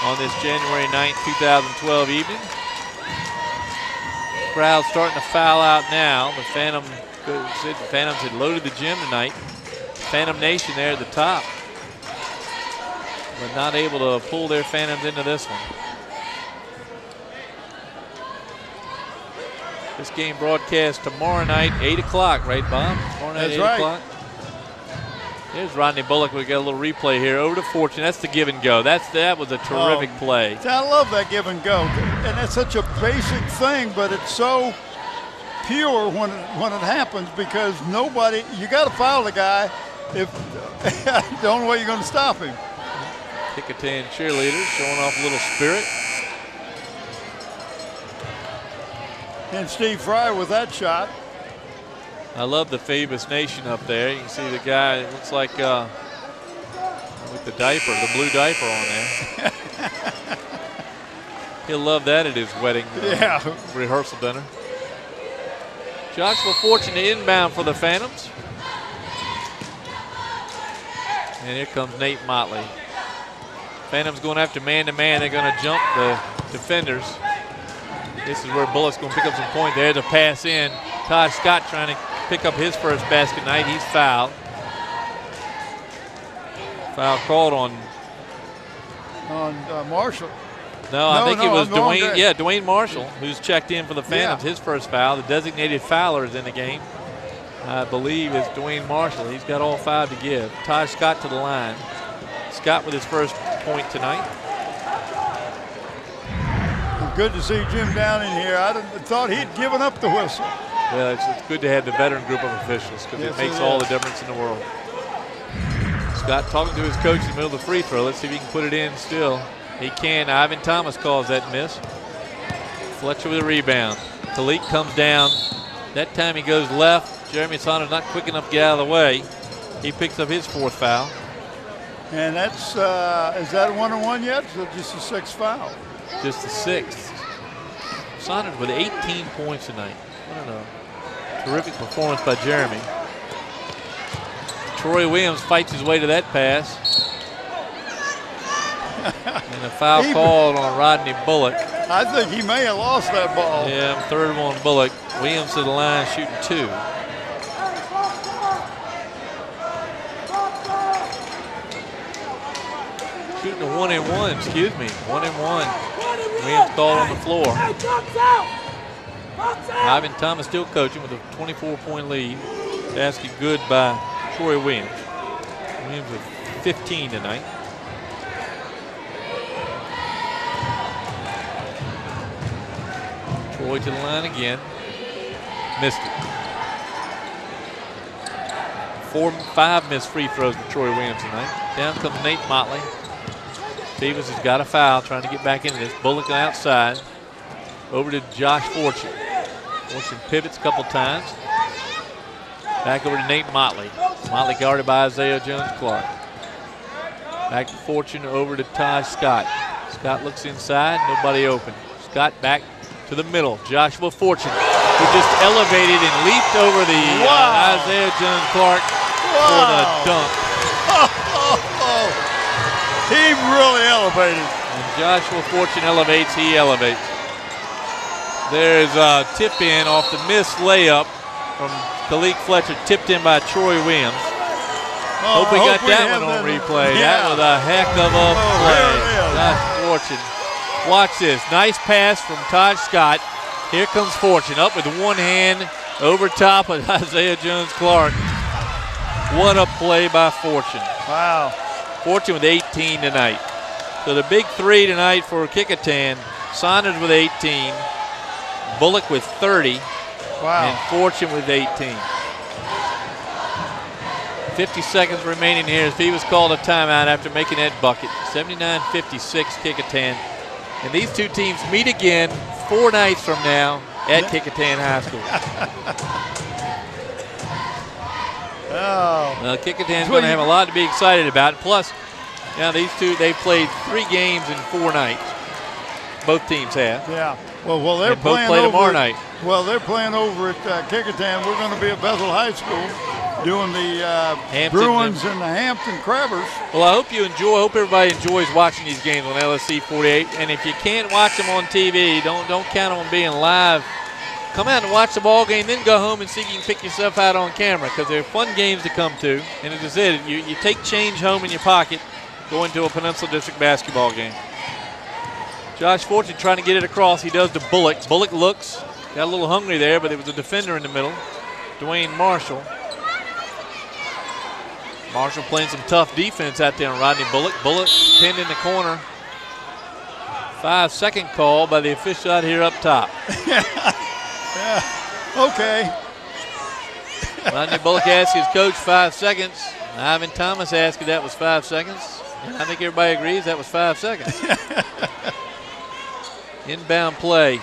Speaker 1: on this January 9th, 2012 evening. Crowd starting to foul out now. The Phantoms had loaded the gym tonight. Phantom Nation there at the top, but not able to pull their Phantoms into this one. This game broadcast tomorrow night, 8 o'clock, right, Bob? Tomorrow night,
Speaker 4: That's
Speaker 1: 8
Speaker 4: right.
Speaker 1: o'clock. There's Rodney Bullock. We got a little replay here. Over to Fortune. That's the give and go. That was a terrific play.
Speaker 4: I love that give and go, and that's such a basic thing, but it's so pure when it happens, because you got to foul the guy. If the only way you're going to stop him.
Speaker 1: Kecoughtan cheerleaders showing off a little spirit.
Speaker 4: And Steve Fry with that shot.
Speaker 1: I love the Phoebus Nation up there. You can see the guy, it looks like with the diaper, the blue diaper on there. He'll love that at his wedding rehearsal dinner. Joshua Fortune inbound for the Phantoms. And here comes Nate Motley. Phantoms going after man-to-man. They're going to jump the defenders. This is where Bullock's going to pick up some points. There's a pass in. Todd Scott trying to pick up his first basket tonight. He's fouled. Foul called on
Speaker 4: Marshall.
Speaker 1: No, I think it was Dwayne. Yeah, Dwayne Marshall, who's checked in for the Phantoms. His first foul. The designated fouler is in the game. I believe is Dwayne Marshall. He's got all 5 to give. Todd Scott to the line. Scott with his first point tonight.
Speaker 4: Good to see Jim Downing here. I thought he'd given up the whistle.
Speaker 1: Well, it's good to have the veteran group of officials, because it makes all the difference in the world. Scott talking to his coach in the middle of the free throw. Let's see if he can put it in still. He can. Ivan Thomas calls that miss. Fletcher with a rebound. Kalik comes down. That time he goes left. Jeremy Saunders not quick enough to get out of the way. He picks up his 4th foul.
Speaker 4: And that's, is that a 1-on-1 yet? Or just a 6th foul?
Speaker 1: Just the 6th. Saunders with 18 points tonight. What a terrific performance by Jeremy. Troy Williams fights his way to that pass. And a foul called on Rodney Bullock.
Speaker 4: I think he may have lost that ball.
Speaker 1: Yeah, 3rd one Bullock. Williams to the line shooting 2. Shooting a 1-and-1, excuse me. 1-and-1. Williams called on the floor. Ivan Thomas still coaching with a 24-point lead. Basket good by Troy Williams. Williams with 15 tonight. Troy to the line again. Missed it. 5 missed free throws for Troy Williams tonight. Down comes Nate Motley. Phoebus has got a foul, trying to get back into this. Bullock outside. Over to Josh Fortune. Fortune pivots a couple times. Back over to Nate Motley. Motley guarded by Isaiah Jones-Clark. Back to Fortune, over to Todd Scott. Scott looks inside, nobody open. Scott back to the middle. Joshua Fortune, who just elevated and leaped over the Isaiah Jones-Clark for the dunk.
Speaker 4: He really elevated.
Speaker 1: When Joshua Fortune elevates, he elevates. There's a tip in off the missed layup from Kalik Fletcher, tipped in by Troy Williams. Hope we got that one on replay.
Speaker 4: Yeah.
Speaker 1: That was a heck of a play. Josh Fortune. Watch this. Nice pass from Todd Scott. Here comes Fortune up with one hand over top of Isaiah Jones-Clark. What a play by Fortune.
Speaker 4: Wow.
Speaker 1: Fortune with 18 tonight. So the big three tonight for Kecoughtan. Saunders with 18. Bullock with 30.
Speaker 4: Wow.
Speaker 1: And Fortune with 18. 50 seconds remaining here as Phoebus called a timeout after making that bucket. 79-56 Kecoughtan. And these two teams meet again 4 nights from now at Kecoughtan High School. Well, Kecoughtan's going to have a lot to be excited about. Plus, now these two, they've played 3 games in 4 nights. Both teams have.
Speaker 4: Yeah. Well, they're
Speaker 1: both
Speaker 4: playing
Speaker 1: play
Speaker 4: over
Speaker 1: tomorrow night.
Speaker 4: Well, they're playing over at Kecoughtan. We're going to be at Bethel High School doing the Bruins and the Hampton Crabbers.
Speaker 1: Well, I hope you enjoy. I hope everybody enjoys watching these games on LSC 48. And if you can't watch them on TV, don't count on being live. Come out and watch the ball game, then go home and see if you can pick yourself out on camera, because they're fun games to come to. And as I said, you take change home in your pocket going to a Peninsula District basketball game. Josh Fortune trying to get it across. He does to Bullock. Bullock looks, got a little hungry there, but it was a defender in the middle, Dwayne Marshall. Marshall playing some tough defense out there on Rodney Bullock. Bullock pinned in the corner. 5-second call by the official out here up top.
Speaker 4: Yeah, okay.
Speaker 1: Rodney Bullock asked his coach 5 seconds. Ivan Thomas asked if that was 5 seconds. And I think everybody agrees that was 5 seconds. Inbound play.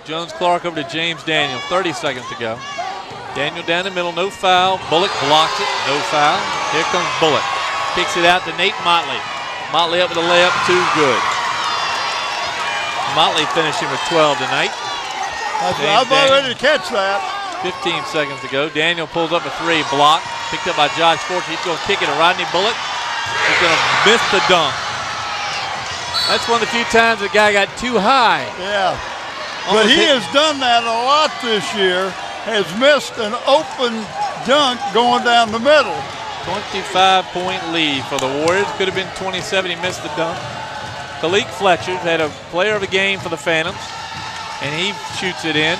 Speaker 1: Jones-Clark over to James Daniel. 30 seconds to go. Daniel down the middle, no foul. Bullock blocks it, no foul. Here comes Bullock. Kicks it out to Nate Motley. Motley up with a layup, too good. Motley finishing with 12 tonight.
Speaker 4: I'm about ready to catch that.
Speaker 1: 15 seconds to go. Daniel pulls up a 3, block. Picked up by Josh Fortune. He's going to kick it to Rodney Bullock. He's going to miss the dunk. That's one of the few times the guy got too high.
Speaker 4: Yeah. But he has done that a lot this year. Has missed an open dunk going down the middle.
Speaker 1: 25-point lead for the Warriors. Could have been 27. He missed the dunk. Khalik Fletcher had a player of the game for the Phantoms, and he shoots it in.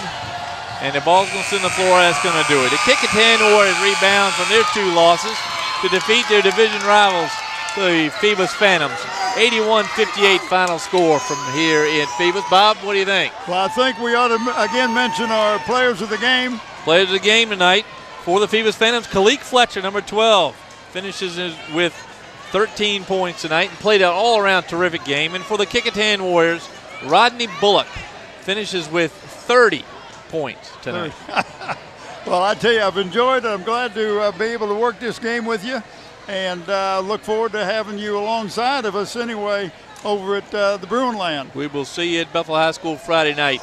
Speaker 1: And the ball's going to sit on the floor. That's going to do it. The Kecoughtan Warriors rebound from their 2 losses to defeat their division rivals, the Phoebus Phantoms. 81-58 final score from here in Phoebus. Bob, what do you think?
Speaker 4: Well, I think we ought to again mention our players of the game.
Speaker 1: Players of the game tonight for the Phoebus Phantoms. Khalik Fletcher, number 12, finishes with 13 points tonight and played an all-around terrific game. And for the Kecoughtan Warriors, Rodney Bullock finishes with 30 points tonight.
Speaker 4: Well, I tell you, I've enjoyed it. I'm glad to be able to work this game with you, and look forward to having you alongside of us anyway over at the Bruin Land.
Speaker 1: We will see you at Bethel High School Friday night.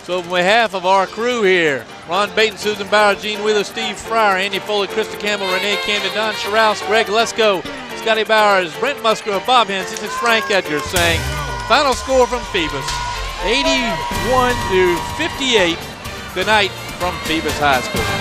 Speaker 1: So on behalf of our crew here, Ron Baton, Susan Bauer, Gene Wheeler, Steve Fryer, Andy Foley, Krista Campbell, Renee Camden, Don Scharouse, Greg Lesko, Scotty Bowers, Brent Musgrove, Bob Hens. This is Frank Edgar saying final score from Phoebus, 81-58 tonight from Phoebus High School.